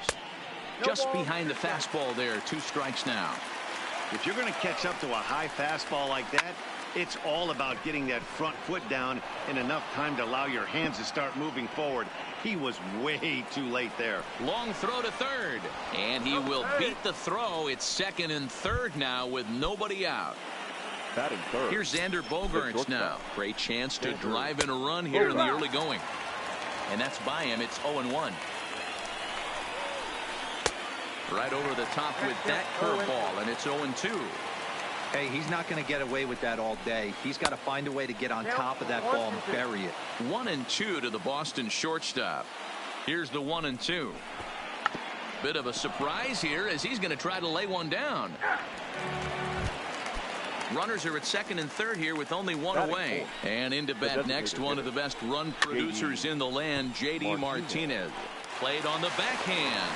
Just behind the fastball there. 2 strikes now. If you're going to catch up to a high fastball like that, it's all about getting that front foot down in enough time to allow your hands to start moving forward. He was way too late there. Long throw to third, and he will beat the throw. It's second and third now with nobody out. Batting third. Here's Xander Bogaerts now. Great chance to drive in a run here in the early going. And that's by him. It's 0-1. Right over the top with that curveball, and it's 0-2. Hey, he's not going to get away with that all day. He's got to find a way to get on top of that ball and bury it. 1-2 to the Boston shortstop. Here's the 1-2. Bit of a surprise here as he's going to try to lay one down. Runners are at second and third here with only 1 away. And into bat next, one of the best run producers in the land, J.D. Martinez. Played on the backhand.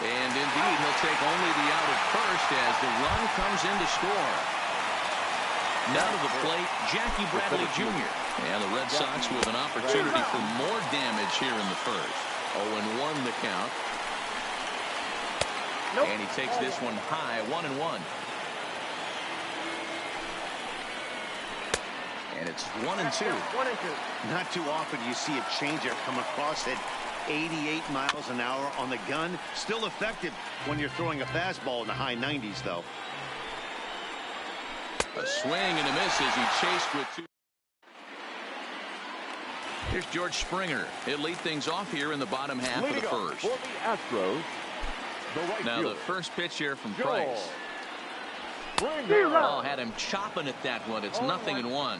And indeed, he'll take only the out at first as the run comes in to score. Now to the plate, Jackie Bradley Jr. And the Red Sox with an opportunity for more damage here in the first. 0-1 the count. And he takes this one high, 1-1. And it's 1-2. Not too often you see a changeup come across at 88 miles an hour on the gun. Still effective when you're throwing a fastball in the high 90s, though. A swing and a miss as he chased with 2. Here's George Springer. He'll lead things off here in the bottom half of the first. For the Astros, the right now fielder, the first pitch here from Price. Springer. Oh, had him chopping at that one. It's 0-1.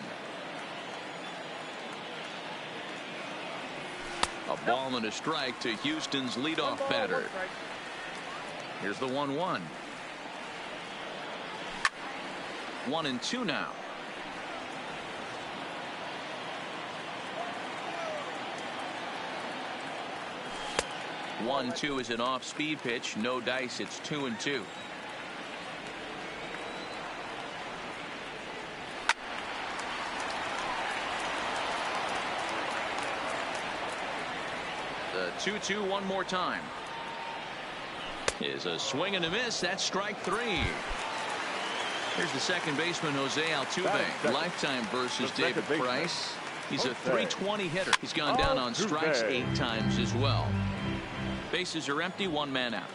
A ball and a strike to Houston's leadoff batter. Here's the 1-1. 1-2 now. One, 2 is an off-speed pitch. No dice. It's 2-2. The 2-2 one more time. Is a swing and a miss. That's strike 3. Here's the second baseman, Jose Altuve. Lifetime versus David Price. He's a .320 hitter. He's gone down on strikes 8 times as well. Bases are empty, 1 man out.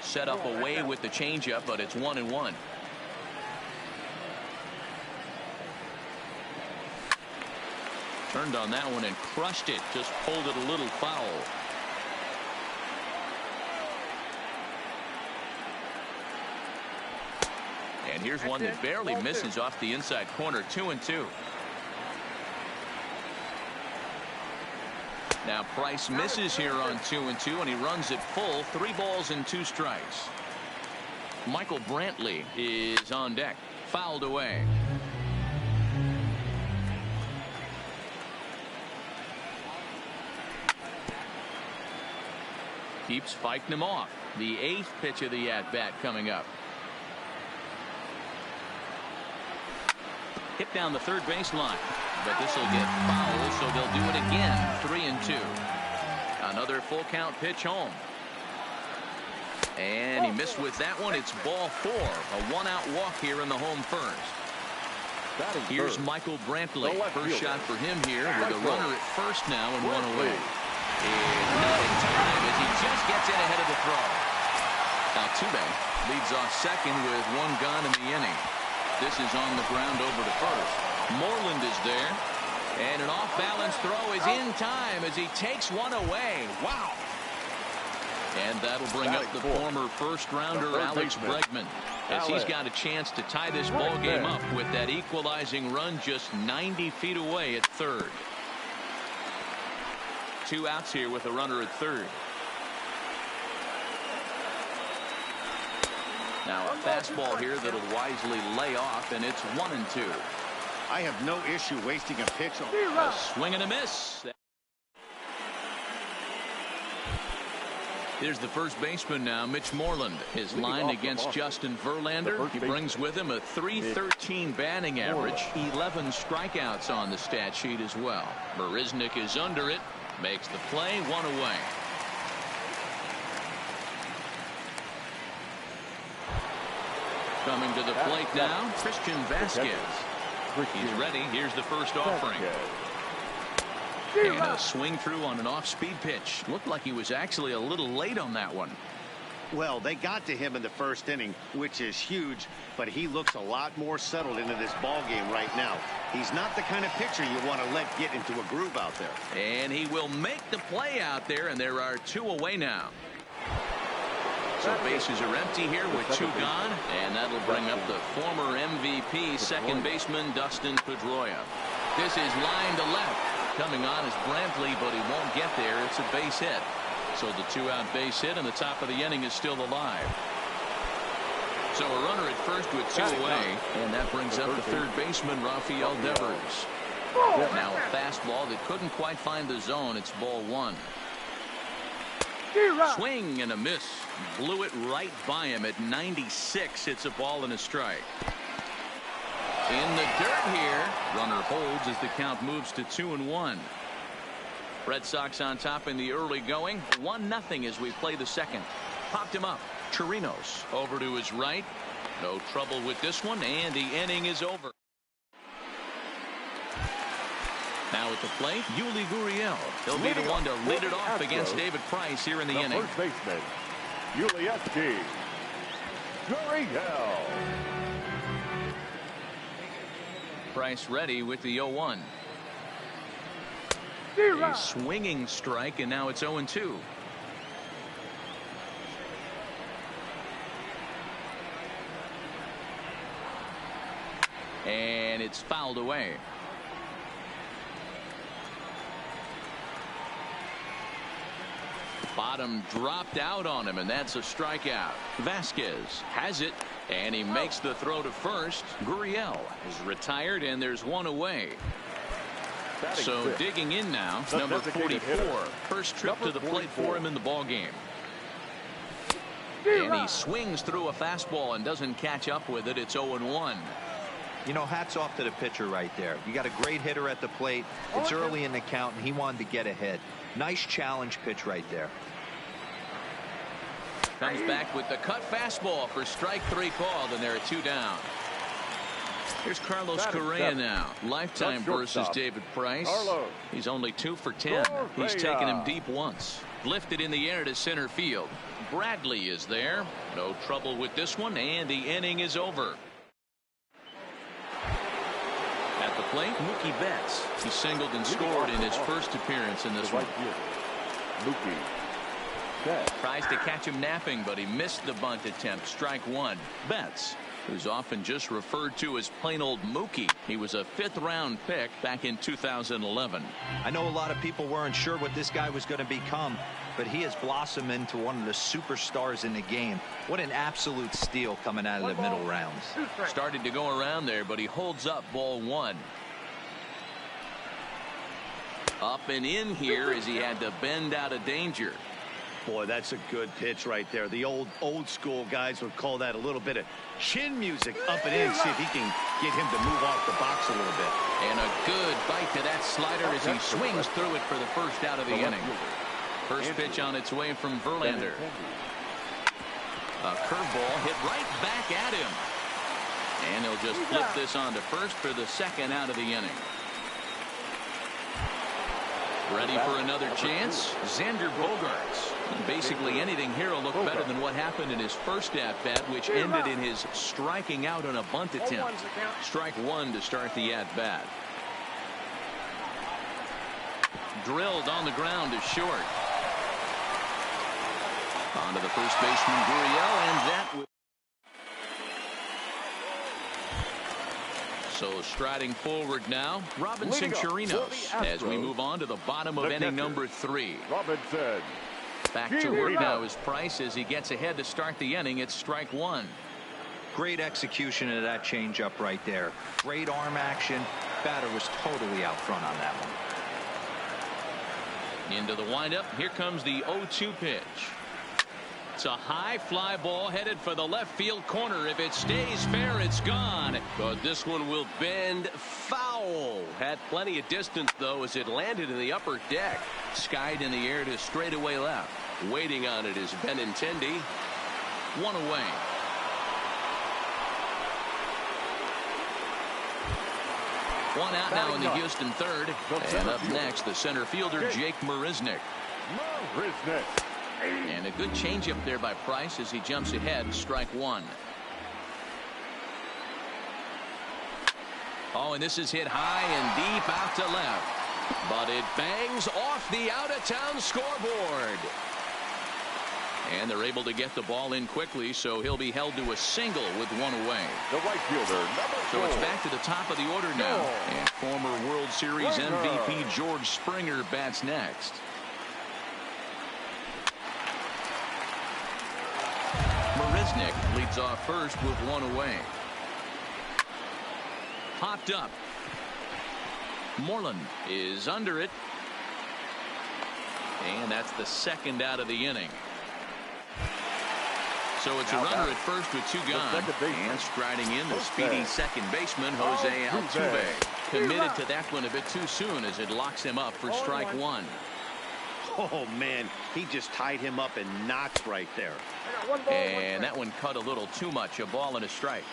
Set up away with the changeup, but it's 1-1. Turned on that one and crushed it. Just pulled it a little foul. And here's one that barely misses off the inside corner. 2-2. Now Price misses here on 2-2, and he runs it full. 3 balls and 2 strikes. Michael Brantley is on deck. Fouled away. Keeps fighting him off. The 8th pitch of the at-bat coming up. Hit down the third baseline, but this will get fouled, so they'll do it again. 3-2. Another full count pitch home. And he missed with that one. It's ball 4. A 1-out walk here in the home first. Here's Michael Brantley. First shot for him here with a runner at first now and 1 away. And not in time as he just gets in ahead of the throw. Altuve leads off second with 1 gone in the inning. This is on the ground over to first. Moreland is there. And an off-balance throw is in time as he takes one away. Wow. And that'll bring up the former first-rounder Alex Bregman, as he's got a chance to tie this ball game up with that equalizing run just 90 feet away at third. 2 outs here with a runner at third. Now a fastball here that'll wisely lay off, and it's 1-2. I have no issue wasting a pitch on a swing and a miss. Here's the first baseman now, Mitch Moreland. His line against Justin Verlander. He brings with him a .313 batting average, 11 strikeouts on the stat sheet as well. Marisnick is under it, makes the play, 1 away. Coming to the plate now, Christian Vasquez. He's ready. Here's the first offering. And a swing through on an off-speed pitch. Looked like he was actually a little late on that one. Well, they got to him in the first inning, which is huge, but he looks a lot more settled into this ball game right now. He's not the kind of pitcher you want to let get into a groove out there. And he will make the play out there, and there are 2 away now. So bases are empty here with 2 gone, and that'll bring up the former MVP second baseman Dustin Pedroia. This is line to left. Coming on is Brantley, but he won't get there. It's a base hit. So the 2-out base hit, and the top of the inning is still alive. So a runner at first with 2 away, and that brings up the third baseman Rafael Devers. Now a fastball that couldn't quite find the zone. It's ball 1. Swing and a miss. Blew it right by him at 96. It's a ball and a strike. In the dirt here. Runner holds as the count moves to 2-1. Red Sox on top in the early going. 1-0 as we play the second. Popped him up. Chirinos over to his right. No trouble with this one, and the inning is over. Now at the plate, Yuli Gurriel. He'll be the one to lead it off against David Price here in the inning. First baseman, Yuli Gurriel. Price ready with the 0-1. A swinging strike, and now it's 0-2. And it's fouled away. Bottom dropped out on him, and that's a strikeout. Vasquez has it, and he makes the throw to first. Gurriel is retired, and there's 1 away. So digging in now, number 44. First trip to the plate for him in the ball game. And he swings through a fastball and doesn't catch up with it. It's 0-1. You know, hats off to the pitcher right there. You got a great hitter at the plate. It's early in the count, and he wanted to get ahead. Nice challenge pitch right there. Comes back with the cut fastball for strike 3 called, and there are 2 down. Here's Carlos Correa now. Lifetime versus David Price. He's only 2 for 10. He's taken him deep once. Lifted in the air to center field. Bradley is there. No trouble with this one, and the inning is over. At the plate, Mookie Betts. He singled and scored in his first appearance in this one. Mookie. Tries to catch him napping, but he missed the bunt attempt. Strike 1. Betts, who's often just referred to as plain old Mookie. He was a 5th-round pick back in 2011. I know a lot of people weren't sure what this guy was going to become, but he has blossomed into one of the superstars in the game. What an absolute steal coming out of the middle rounds. Started to go around there, but he holds up ball 1. Up and in here as he had to bend out of danger. Boy, that's a good pitch right there. The old school guys would call that a little bit of chin music up and in. See if he can get him to move off the box a little bit. And a good bite to that slider as he swings through it for the first out of the inning. First pitch on its way from Verlander. A curveball hit right back at him. And he'll just flip this on to first for the 2nd out of the inning. Ready for another chance? Xander Bogaerts. Basically anything here will look better than what happened in his first at-bat, which ended in his striking out on a bunt attempt. Strike one to start the at-bat. Drilled on the ground to short. On to the first baseman, Gurriel, and that will... So striding forward now, Robinson Chirinos, as we move on to the bottom of inning number 3. Robinson. Back to work now is Price as he gets ahead to start the inning. It's strike one. Great execution of that changeup right there. Great arm action. Batter was totally out front on that one. Into the windup. Here comes the 0-2 pitch. It's a high fly ball headed for the left field corner. If it stays fair, it's gone. But this one will bend foul. Had plenty of distance, though, as it landed in the upper deck. Skied in the air to straightaway left. Waiting on it is Benintendi. One away. One out now in the Houston third. And up next, the center fielder, Jake Marisnick. And a good changeup there by Price as he jumps ahead. Strike one. Oh, and this is hit high and deep out to left. But it bangs off the out-of-town scoreboard. And they're able to get the ball in quickly, so he'll be held to a single with one away. The right fielder, number 4. So it's back to the top of the order now. And former World Series MVP George Springer bats next. Marisnick leads off first with one away. Popped up. Moreland is under it. And that's the second out of the inning. So it's a runner at first with 2 gone. And striding in the speedy second baseman, Jose Altuve. Committed to that one a bit too soon as it locks him up for strike one. Oh, man, he just tied him up in knots right there. And that one cut a little too much. A ball and a strike.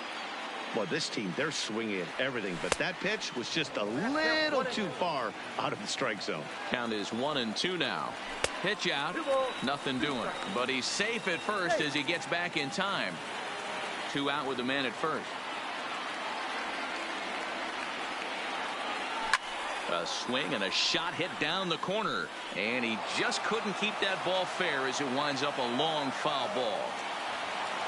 Well, this team, they're swinging at everything, but that pitch was just a little too far out of the strike zone. Count is 1-2 now. Pitch out. Nothing doing. But he's safe at first as he gets back in time. 2 out with the man at first. A swing and a shot hit down the corner. And he just couldn't keep that ball fair as it winds up a long foul ball.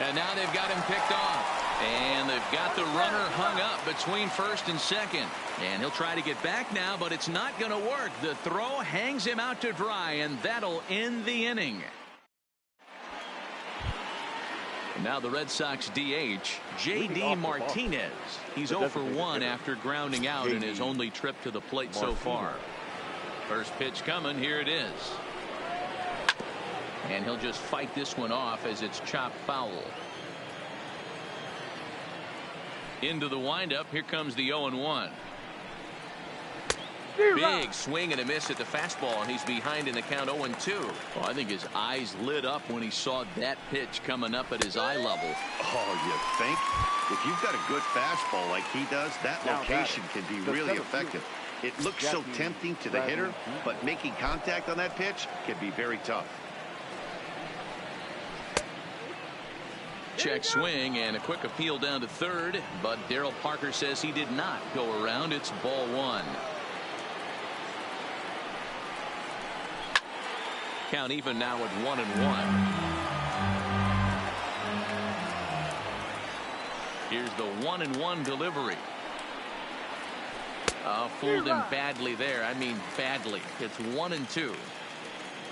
And now they've got him picked off. And they've got the runner hung up between first and second. And he'll try to get back now, but it's not going to work. The throw hangs him out to dry, and that'll end the inning. Now the Red Sox DH, J.D. Martinez. He's 0 for 1 after grounding out in his only trip to the plate so far. First pitch coming. Here it is. And he'll just fight this one off as it's chopped foul. Into the windup. Here comes the 0-1. Big swing and a miss at the fastball, and he's behind in the count 0-2. Well, I think his eyes lit up when he saw that pitch coming up at his eye level. Oh, you think? If you've got a good fastball like he does, that location can be really effective. It looks so tempting to the hitter, but making contact on that pitch can be very tough. Check swing and a quick appeal down to third, but Darryl Parker says he did not go around. It's ball one. Count even now at 1-1. Here's the 1-1 delivery. Fooled him badly there. I mean badly. It's 1-2.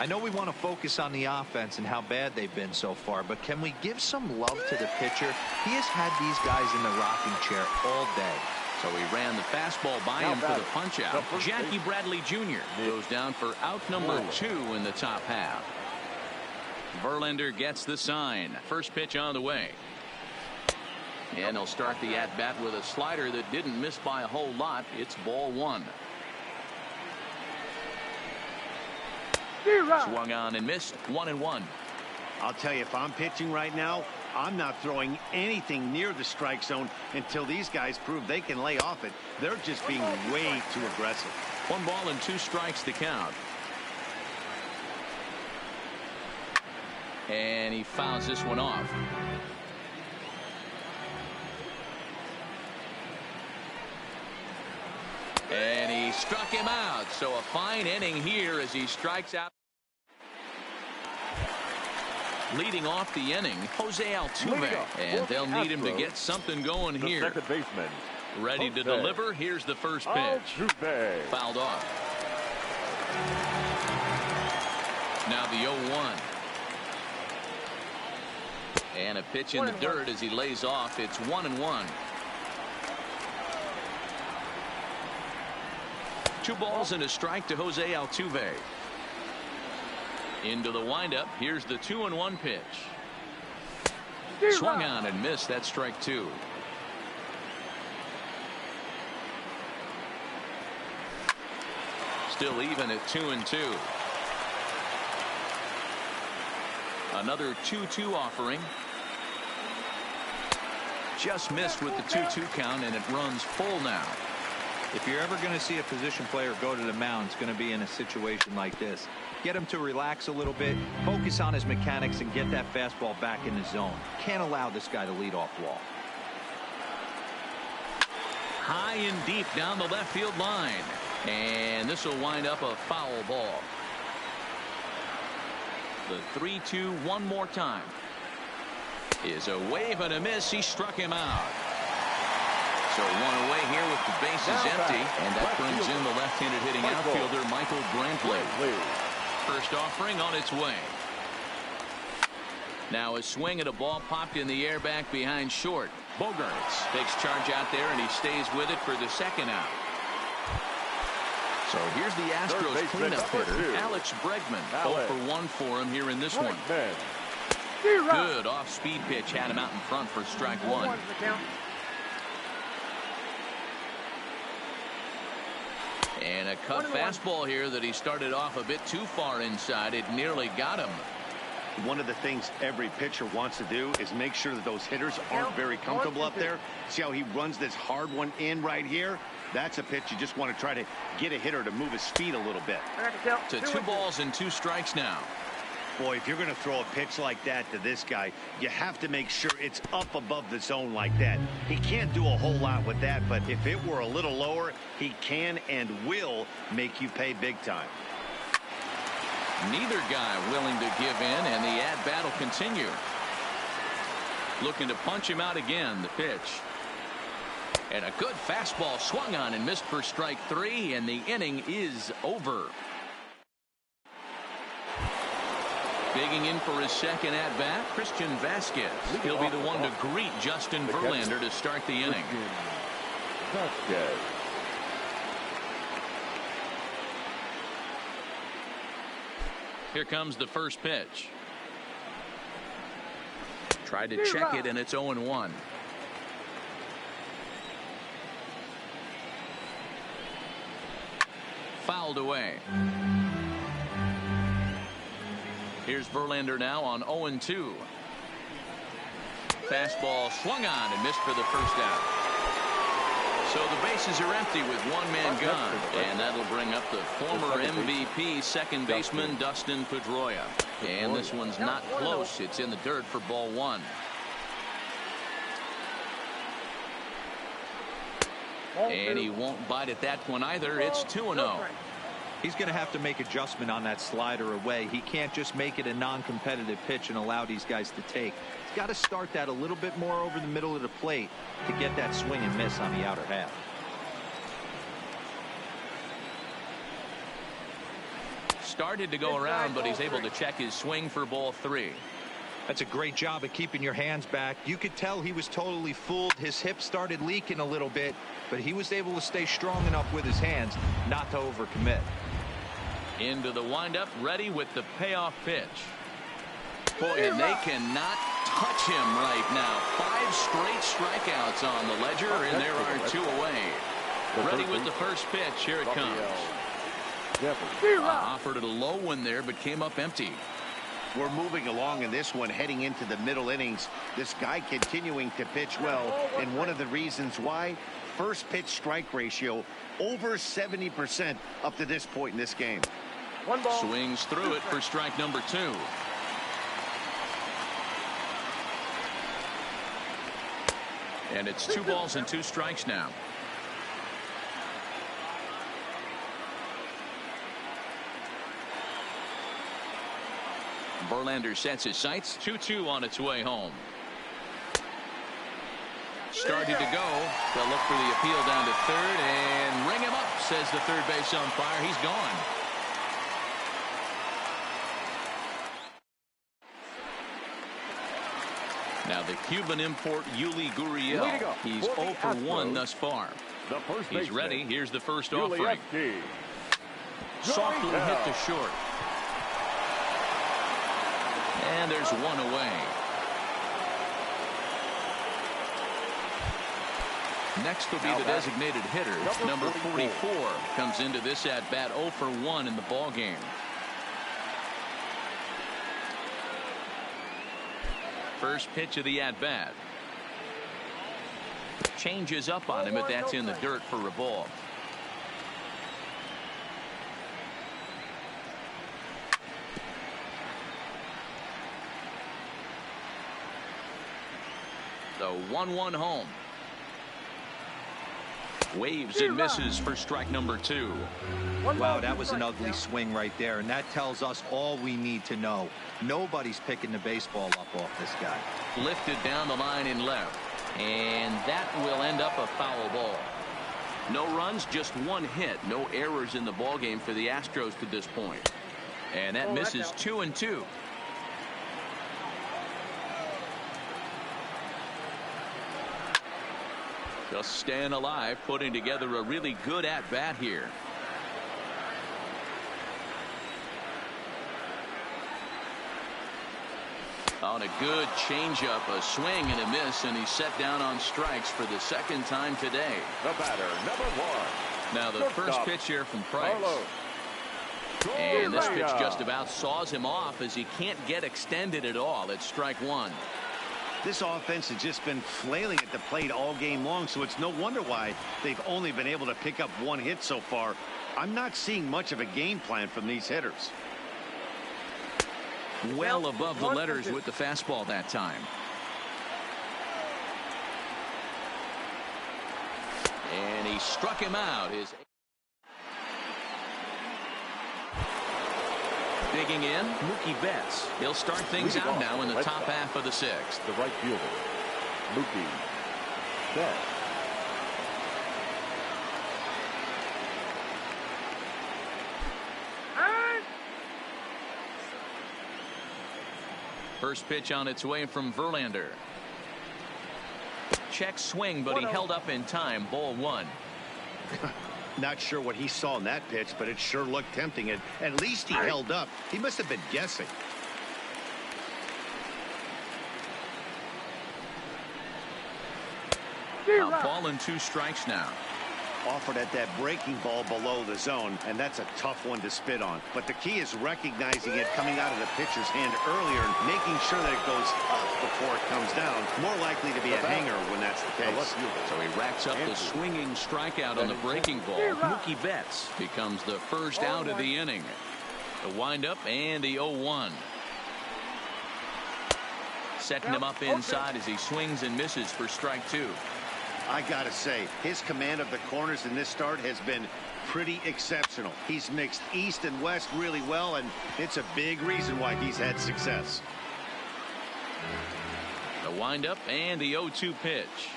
I know we want to focus on the offense and how bad they've been so far, but can we give some love to the pitcher? He has had these guys in the rocking chair all day. So he ran the fastball by him for the punch out. Jackie Bradley Jr. goes down for out number 2 in the top half. Verlander gets the sign. First pitch on the way. And he'll start the at-bat with a slider that didn't miss by a whole lot. It's ball one. Swung on and missed. 1-1. I'll tell you, if I'm pitching right now, I'm not throwing anything near the strike zone until these guys prove they can lay off it. They're just being way too aggressive. 1 ball and 2 strikes to count. And he fouls this one off. And he struck him out. So a fine inning here as he strikes out. Leading off the inning, Jose Altuve. And they'll need him to get something going here. Second baseman. Ready to deliver. Here's the first pitch. Fouled off. Now the 0-1. And a pitch in the dirt as he lays off. It's 1-1. 2 balls and a strike to Jose Altuve. Into the windup. Here's the 2-1 pitch. Swung on and missed. That's strike 2. Still even at 2-2. Another 2-2 offering. Just missed with the 2-2 count, and it runs full now. If you're ever going to see a position player go to the mound, it's going to be in a situation like this. Get him to relax a little bit, focus on his mechanics, and get that fastball back in the zone. Can't allow this guy to lead off wall. High and deep down the left field line. And this will wind up a foul ball. The 3-2 one more time. Is a wave and a miss. He struck him out. So one away here with the bases empty. And that brings in the left-handed hitting outfielder Michael Brantley. First offering on its way. Now a swing at a ball popped in the air back behind short. Bogarts takes charge out there and he stays with it for the second out. So here's the Astros cleanup hitter, Alex Bregman. 0 for 1 for him here in this one. Good off-speed pitch had him out in front for strike 1. And a cut fastball here that he started off a bit too far inside. It nearly got him. One of the things every pitcher wants to do is make sure that those hitters aren't very comfortable up there. See how he runs this hard one in right here? That's a pitch you just want to try to get a hitter to move his feet a little bit. To 2 balls and 2 strikes now. Boy, if you're going to throw a pitch like that to this guy, you have to make sure it's up above the zone like that. He can't do a whole lot with that, but if it were a little lower, he can and will make you pay big time. Neither guy willing to give in, and the at-bat will continue. Looking to punch him out again, the pitch. And a good fastball swung on and missed for strike 3, and the inning is over. Digging in for his second at-bat, Christian Vasquez. He'll be the one to greet Justin Verlander to start the inning. Here comes the first pitch. Tried to check it, and it's 0-1. Fouled away. Here's Verlander now on 0-2. Fastball swung on and missed for the first out. So the bases are empty with one man gone, and that'll bring up the former MVP second baseman Dustin Pedroia. And this one's not close. It's in the dirt for ball 1. And he won't bite at that one either. It's 2-0. He's going to have to make adjustment on that slider away. He can't just make it a non-competitive pitch and allow these guys to take. He's got to start that a little bit more over the middle of the plate to get that swing and miss on the outer half. Started to go around, but he's able to check his swing for ball 3. That's a great job of keeping your hands back. You could tell he was totally fooled. His hip started leaking a little bit, but he was able to stay strong enough with his hands not to overcommit. Into the windup, ready with the payoff pitch. Boy, and they cannot touch him right now. 5 straight strikeouts on the ledger, and there are 2 away. Ready with the first pitch. Here it comes. Offered it a low one there, but came up empty. We're moving along in this one, heading into the middle innings. This guy continuing to pitch well, and one of the reasons why, first pitch strike ratio over 70% up to this point in this game. Swings through it for strike number 2. And it's 2 balls and 2 strikes now. Verlander sets his sights. 2-2 on its way home. Started to go. They'll look for the appeal down to third and ring him up, says the third base umpire. He's gone. Now the Cuban import Yuli Gurriel. He's 0 for 1 thus far. He's ready. Here's the first offering. Softly hit to short. And there's 1 away. Next will be the designated hitter. Number 44 comes into this at bat 0 for 1 in the ball game. First pitch of the at bat. Changes up on him, but that's in the dirt for a ball. The 1-1 home. Waves and misses for strike number 2. Wow, that was an ugly swing right there, and that tells us all we need to know. Nobody's picking the baseball up off this guy. Lifted down the line in left, and that will end up a foul ball. No runs, just 1 hit. No errors in the ball game for the Astros to this point. And that misses 2-2. Just staying alive, putting together a really good at-bat here. On a good changeup, a swing and a miss, and he's set down on strikes for the 2nd time today. The batter, number 1. Now the first pitch here from Price. And this pitch just about saws him off as he can't get extended at all. It's strike 1. This offense has just been flailing at the plate all game long, so it's no wonder why they've only been able to pick up 1 hit so far. I'm not seeing much of a game plan from these hitters. Well above the letters with the fastball that time. And he struck him out. Digging in, Mookie Betts. He'll start things out now in the top half of the 6th. The right fielder, Mookie Betts. First pitch on its way from Verlander. Check swing, but he held up in time. Ball 1. Not sure what he saw in that pitch, but it sure looked tempting. And at least he held up. He must have been guessing. A ball and 2 strikes now. Offered at that breaking ball below the zone, and that's a tough one to spit on. But the key is recognizing it coming out of the pitcher's hand earlier and making sure that it goes up before it comes down. More likely to be a hanger when that's the case. So he racks up the swinging strikeout on the breaking ball. Mookie Betts becomes the first out of the inning. The windup and the 0-1. Setting him up inside as he swings and misses for strike 2. I gotta say, his command of the corners in this start has been pretty exceptional. He's mixed east and west really well, and it's a big reason why he's had success. The windup and the 0-2 pitch.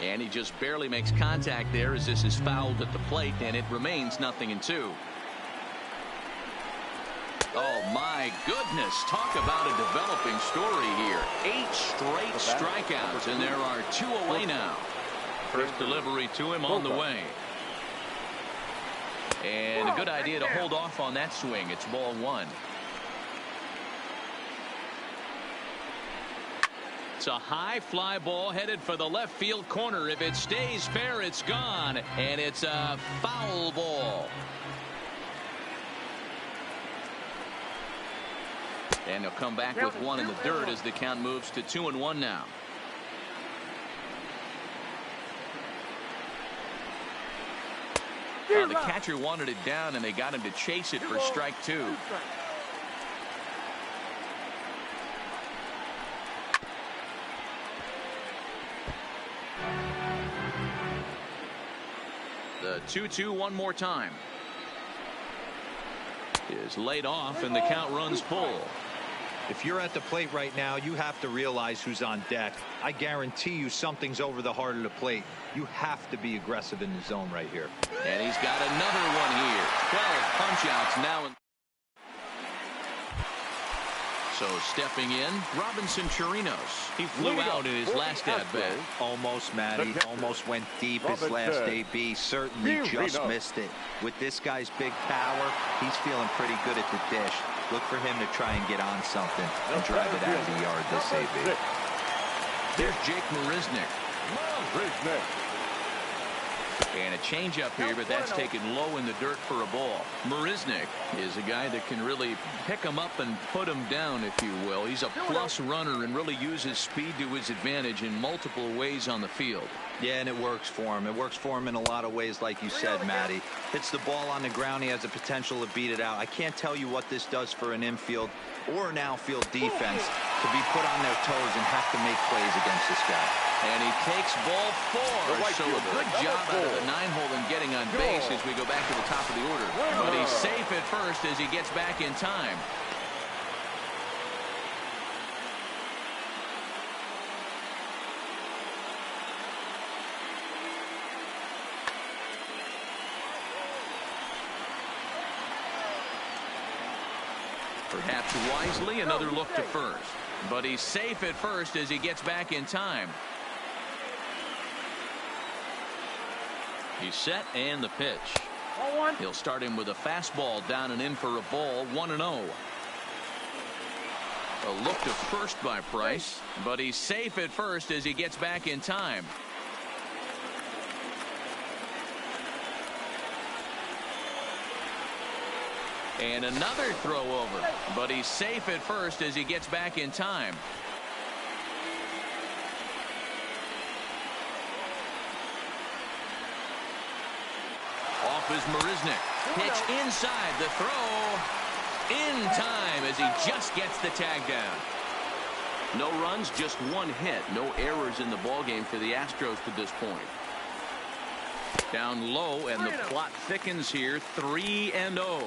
And he just barely makes contact there as this is fouled at the plate, and it remains 0-2. Oh, my goodness. Talk about a developing story here. 8 straight strikeouts, and there are 2 away now. First delivery to him on the way. And a good idea to hold off on that swing. It's ball 1. It's a high fly ball headed for the left field corner. If it stays fair, it's gone. And it's a foul ball. And he'll come back with 1 in the dirt as the count moves to 2-1 now. The catcher wanted it down, and they got him to chase it for strike 2. The 2-2 one more time. Is laid off and the count runs full. If you're at the plate right now, you have to realize who's on deck. I guarantee you something's over the heart of the plate. You have to be aggressive in the zone right here. And he's got another one here. 12 punch outs now. So stepping in, Robinson Chirinos. He flew out in his last at-bat. Almost, Matty. Almost went deep his last AB. Certainly just missed it. With this guy's big power, he's feeling pretty good at the dish. Look for him to try and get on something and drive it out of the yard this AB. There's Jake Marisnick. And a changeup here, but that's taken low in the dirt for a ball. Marisnick is a guy that can really pick him up and put him down, if you will. He's a plus runner and really uses speed to his advantage in multiple ways on the field. Yeah, and it works for him. It works for him in a lot of ways, like you said, Matty. Hits the ball on the ground. He has the potential to beat it out. I can't tell you what this does for an infield or an outfield defense to be put on their toes and have to make plays against this guy. And he takes ball 4. So a good job out of the 9-hole in getting on base as we go back to the top of the order. But he's safe at first as he gets back in time. Perhaps wisely, another look to first. But he's safe at first as he gets back in time. He's set and the pitch. He'll start him with a fastball down and in for a ball. 1-0. A look to first by Price, but he's safe at first as he gets back in time. And another throw over, but he's safe at first as he gets back in time. Off is Marisnick. Pitch inside, the throw in time as he just gets the tag down. No runs, just one hit. No errors in the ballgame for the Astros to this point. Down low, and the plot thickens here. 3-0.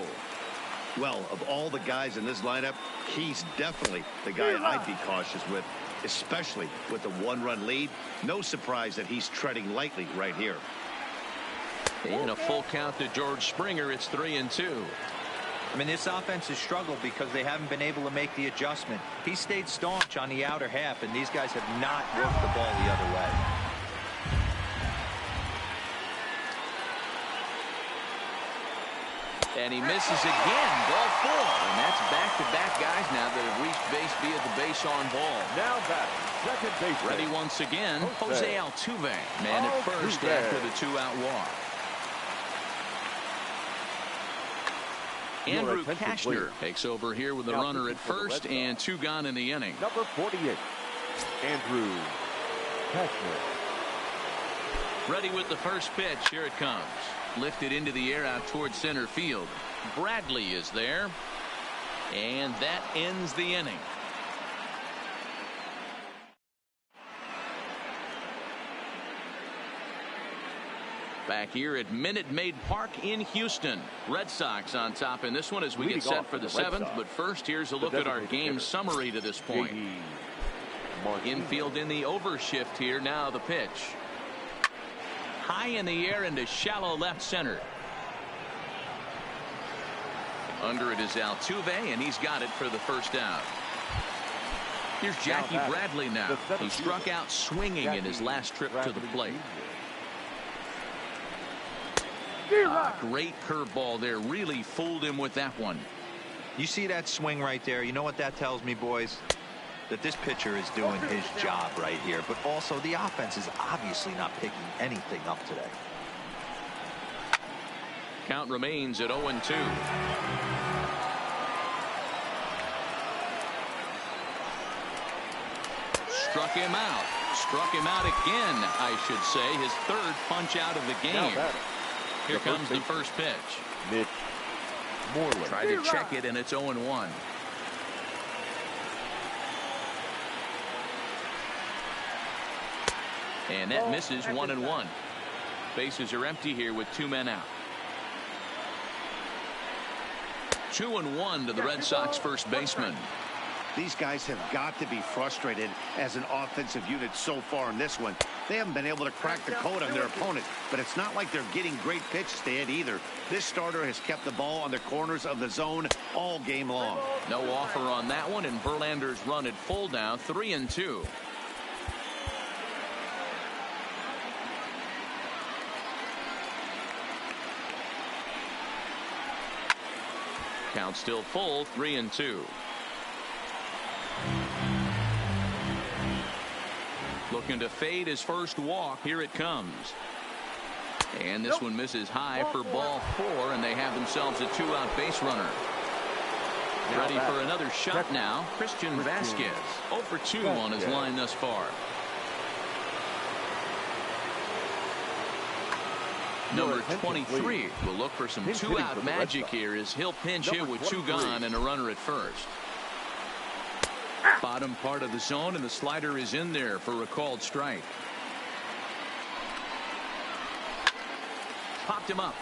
Well, of all the guys in this lineup, he's definitely the guy I'd be cautious with, especially with the 1-run lead. No surprise that he's treading lightly right here. And a full count to George Springer. It's 3-2. I mean, this offense has struggled because they haven't been able to make the adjustment. He stayed staunch on the outer half, and these guys have not worked the ball the other way. And he misses again. Ball 4. And that's back-to-back guys now that have reached base via the base on ball. Now back, second base. Ready once again, Jose Altuve. Man at first after the 2-out walk. Andrew Cashner takes over here with the runner at first and 2 gone in the inning. Number 48, Andrew Cashner. Ready with the first pitch. Here it comes. Lifted into the air out towards center field. Bradley is there. And that ends the inning. Back here at Minute Maid Park in Houston. Red Sox on top in this one as we get set for the 7th. But first, here's a look at our game summary to this point. Infield in the overshift here. Now the pitch. High in the air into shallow left center. Under it is Altuve, and he's got it for the first out. Here's Jackie Bradley now. He struck out swinging in his last trip to the plate. Great curveball there. Really fooled him with that one. You see that swing right there? You know what that tells me, boys? That this pitcher is doing his job right here, but also the offense is obviously not picking anything up today. Count remains at 0-2. Struck him out. Struck him out again, I should say. His 3rd punch out of the game. Here comes the first pitch. Mitch Moreland. Tried to check it, and it's 0-1. And that misses 1-1. Bases are empty here with 2 men out. 2-1 to the Red Sox first baseman. These guys have got to be frustrated as an offensive unit so far in this one. They haven't been able to crack the code on their opponent, but it's not like they're getting great pitches to hit either. This starter has kept the ball on the corners of the zone all game long. No offer on that one, and Verlander's run at full now, 3-2. Count still full, 3-2. Looking to fade his first walk. Here it comes. And this one misses high for ball 4, and they have themselves a 2-out base runner. Ready for another shot now. Christian Vasquez, 0 for 2 on his line thus far. Number 23 will look for some 2-out magic here as he'll pinch hit with 2 gone and a runner at first. Bottom part of the zone, and the slider is in there for a called strike. Popped him up.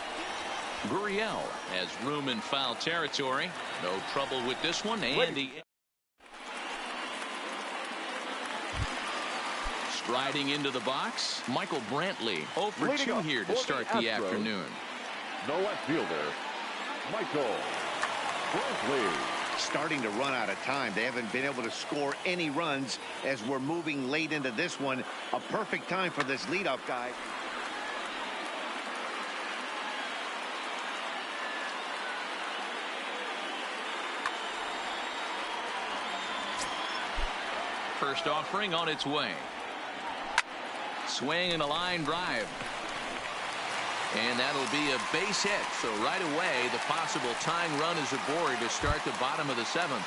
Gurriel has room in foul territory. No trouble with this one. And he striding into the box. Michael Brantley, 0 for 2 here to start the afternoon. The left fielder, Michael Brantley. Starting to run out of time. They haven't been able to score any runs as we're moving late into this one. A perfect time for this leadoff guy. First offering on its way. Swing and a line drive. And that'll be a base hit. So right away, the possible tying run is aboard to start the bottom of the 7th.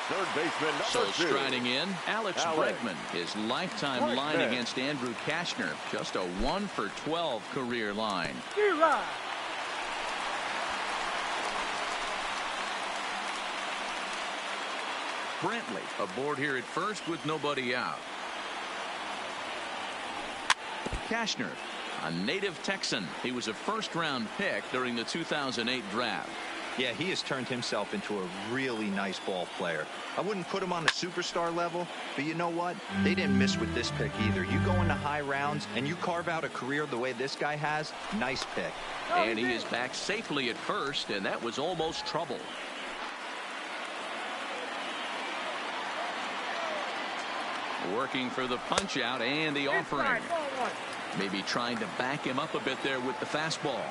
Third baseman, number 2. Striding in, Alex Bregman. His lifetime line against Andrew Kashner. Just a 1 for 12 career line. Brantley aboard here at first with nobody out. Kashner, a native Texan. He was a first-round pick during the 2008 draft. Yeah, he has turned himself into a really nice ball player. I wouldn't put him on the superstar level, but you know what? They didn't miss with this pick either. You go into high rounds and you carve out a career the way this guy has, nice pick. And he is back safely at first, and that was almost trouble. Working for the punch out and the offering. Maybe trying to back him up a bit there with the fastball.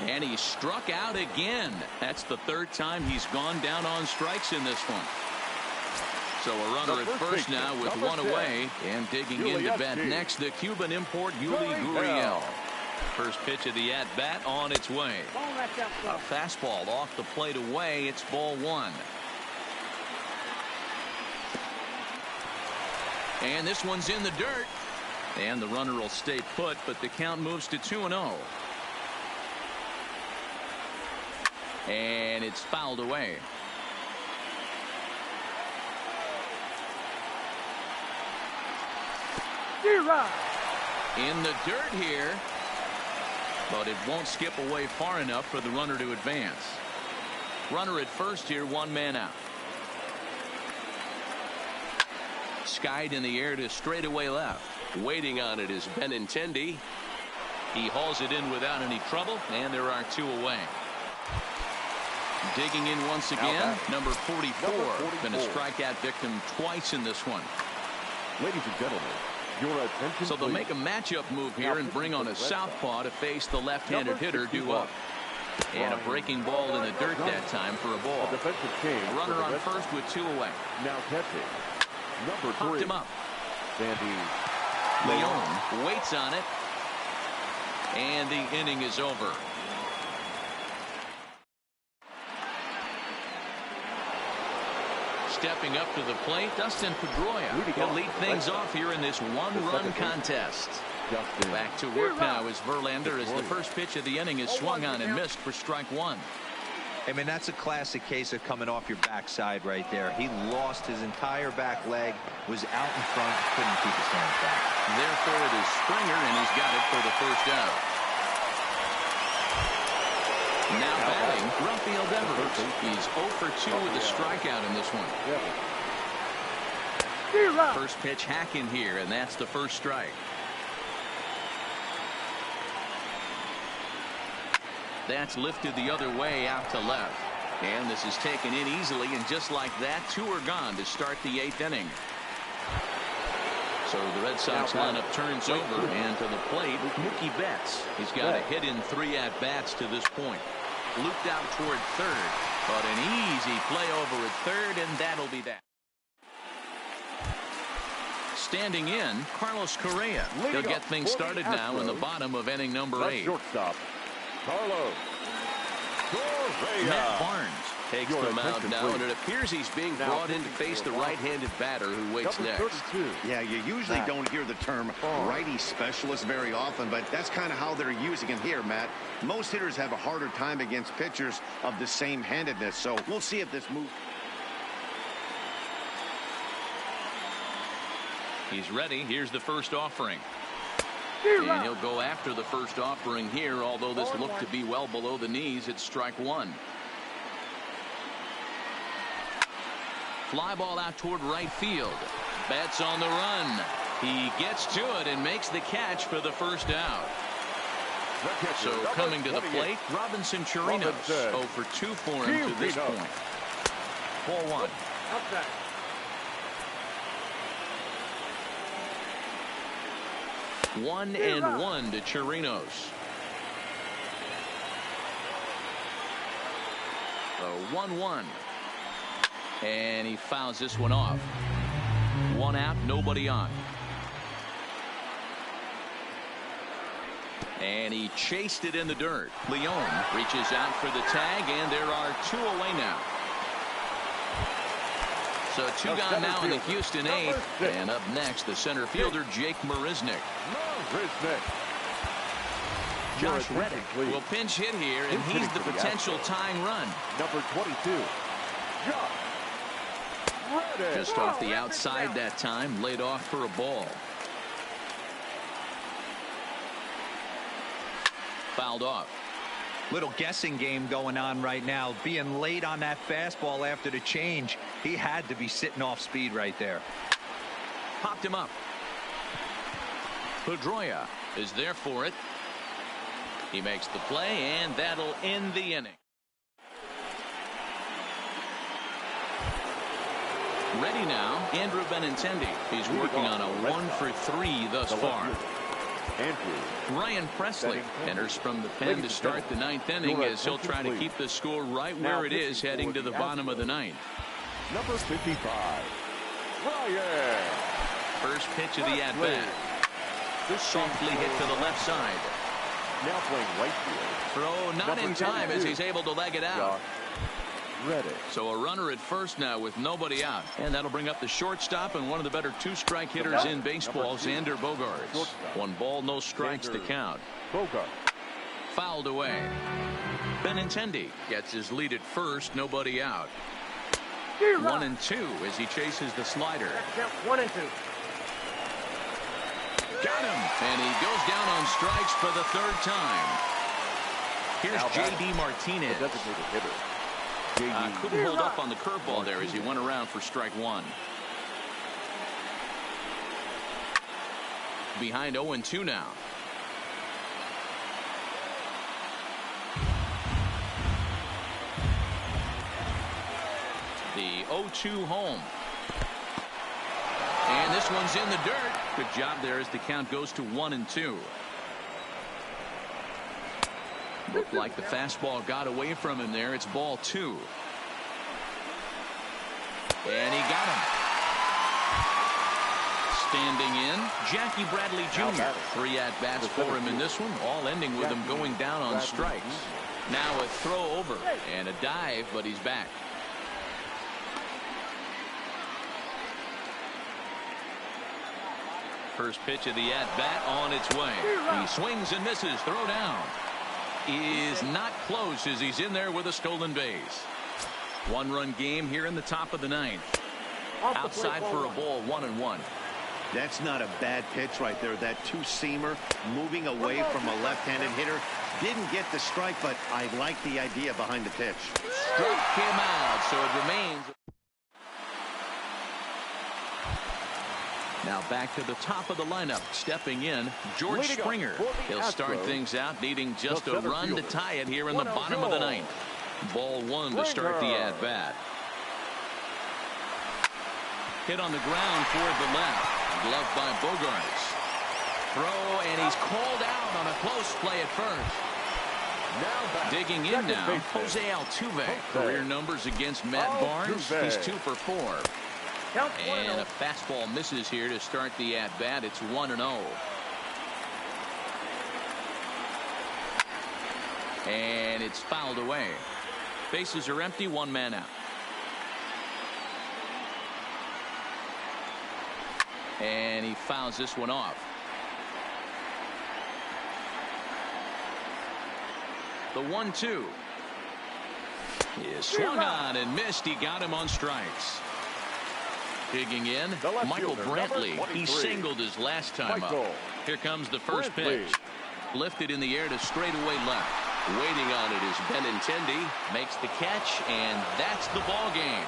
And he struck out again. That's the 3rd time he's gone down on strikes in this one. So a runner at first now with 1 away. And digging in to bat next, the Cuban import Yuli Gurriel. First pitch of the at-bat on its way. A fastball off the plate away. It's ball 1. And this one's in the dirt. And the runner will stay put, but the count moves to 2-0. And it's fouled away. In the dirt here, but it won't skip away far enough for the runner to advance. Runner at first here, 1 man out. Skied in the air to straightaway left. Waiting on it is Benintendi. He hauls it in without any trouble, and there are 2 away. Digging in once again, number 44. Been a strikeout victim twice in this one. Ladies and gentlemen, your attention. So they'll make a matchup move here and bring on a southpaw to face the left-handed hitter due up. And a breaking ball in the dirt that time for a ball. Runner on first with 2 away. Now catching, number 3. Popped him up. Sandy Leon waits on it. And the inning is over. Stepping up to the plate, Dustin Pedroia. He'll lead things off here in this 1-run contest. Back to work now as Verlander as the first pitch of the inning is swung on and missed for strike 1. I mean, that's a classic case of coming off your backside right there. He lost his entire back leg, was out in front, couldn't keep his hands back. Therefore, it is Springer, and he's got it for the first down. Now batting, Rafael Devers. He's 0 for 2 with a strikeout in this one. First pitch hack in here, and that's the first strike. That's lifted the other way out to left. And this is taken in easily, and just like that, 2 are gone to start the 8th inning. So the Red Sox lineup turns over, and to the plate, Mookie Betts. He's got a hit in 3 at-bats to this point. Looped out toward third, but an easy play over at third, and that'll be that. Standing in, Carlos Correa. He'll get things started now in the bottom of inning number 8. Shortstop, Carlos Correa. Matt Barnes takes the mound now, and it appears he's being brought in to face the right-handed batter who waits next. Yeah, you usually don't hear the term righty specialist very often, but that's kind of how they're using him here, Matt. Most hitters have a harder time against pitchers of the same handedness, so we'll see if this move. He's ready. Here's the first offering. And he'll go after the first offering here, although this looked to be well below the knees. It's strike 1. Fly ball out toward right field. Betts on the run. He gets to it and makes the catch for the first out. So coming to the plate, Robinson Chirinos. 0 for 2 for him to this point. 4-1. 1-1 to Chirinos. So 1-1. And he fouls this one off. 1 out, nobody on. And he chased it in the dirt. Leon reaches out for the tag, and there are 2 away now. So 2 gone now in the Houston 8th. And up next, the center fielder, Jake Marisnick. Josh Reddick will pinch hit here, and he's the potential tying run. Number 22. Just off the outside that time, laid off for a ball. Fouled off. Little guessing game going on right now. Being late on that fastball after the change. He had to be sitting off speed right there. Popped him up. Pedroia is there for it. He makes the play, and that'll end the inning. Ready now, Andrew Benintendi. He's working on a 1 for 3 thus far. Ryan Presley enters from the pen to start the 9th inning, as he'll try to keep the score right where it is heading to the bottom of the 9th. Number 55, Ryan. First pitch of the at-bat. Softly hit to the left side. Now playing right field. Throw not in time as he's able to leg it out. Ready. So a runner at first now with nobody out. And that'll bring up the shortstop and one of the better 2-strike hitters in baseball, Xander Bogaerts. 1 ball, no strikes to count. Bogart. Fouled away. Benintendi gets his lead at first, nobody out. 1-2 as he chases the slider. 1-2. Got him. And he goes down on strikes for the 3rd time. Here's J.D. Martinez. Designated hitter. Couldn't hold up on the curveball there as he went around for strike 1. Behind 0-2 now. The 0-2 home. And this one's in the dirt. Good job there as the count goes to 1-2. Looked like the fastball got away from him there. It's ball 2. And he got him. Standing in, Jackie Bradley Jr. 3 at-bats for him in this one, all ending with him going down on strikes. Now a throw over and a dive, but he's back. First pitch of the at-bat on its way. He swings and misses. Throw down. is not close as he's in there with a stolen base. One-run game here in the top of the ninth. Outside for a ball, 1-1. That's not a bad pitch right there. That two-seamer moving away from a left-handed hitter. Didn't get the strike, but I like the idea behind the pitch. Struck him out, so it remains. Now back to the top of the lineup. Stepping in, George Springer. He'll start things out needing just a run to tie it here in the bottom of the ninth. Ball one to start the at-bat. Hit on the ground toward the left. Gloved by Bogarts. Throw, and he's called out on a close play at first. Digging in now, Jose Altuve. Career numbers against Matt Barnes. He's 2 for 4. And a fastball misses here to start the at-bat. It's 1-0. And it's fouled away. Bases are empty, 1 man out. And he fouls this one off. The 1-2 is swung on and missed. He got him on strikes. Digging in, Michael Brantley. He singled his last time up. Here comes the first pitch. Lifted in the air to straightaway left. Waiting on it is Benintendi. Makes the catch, and that's the ball game.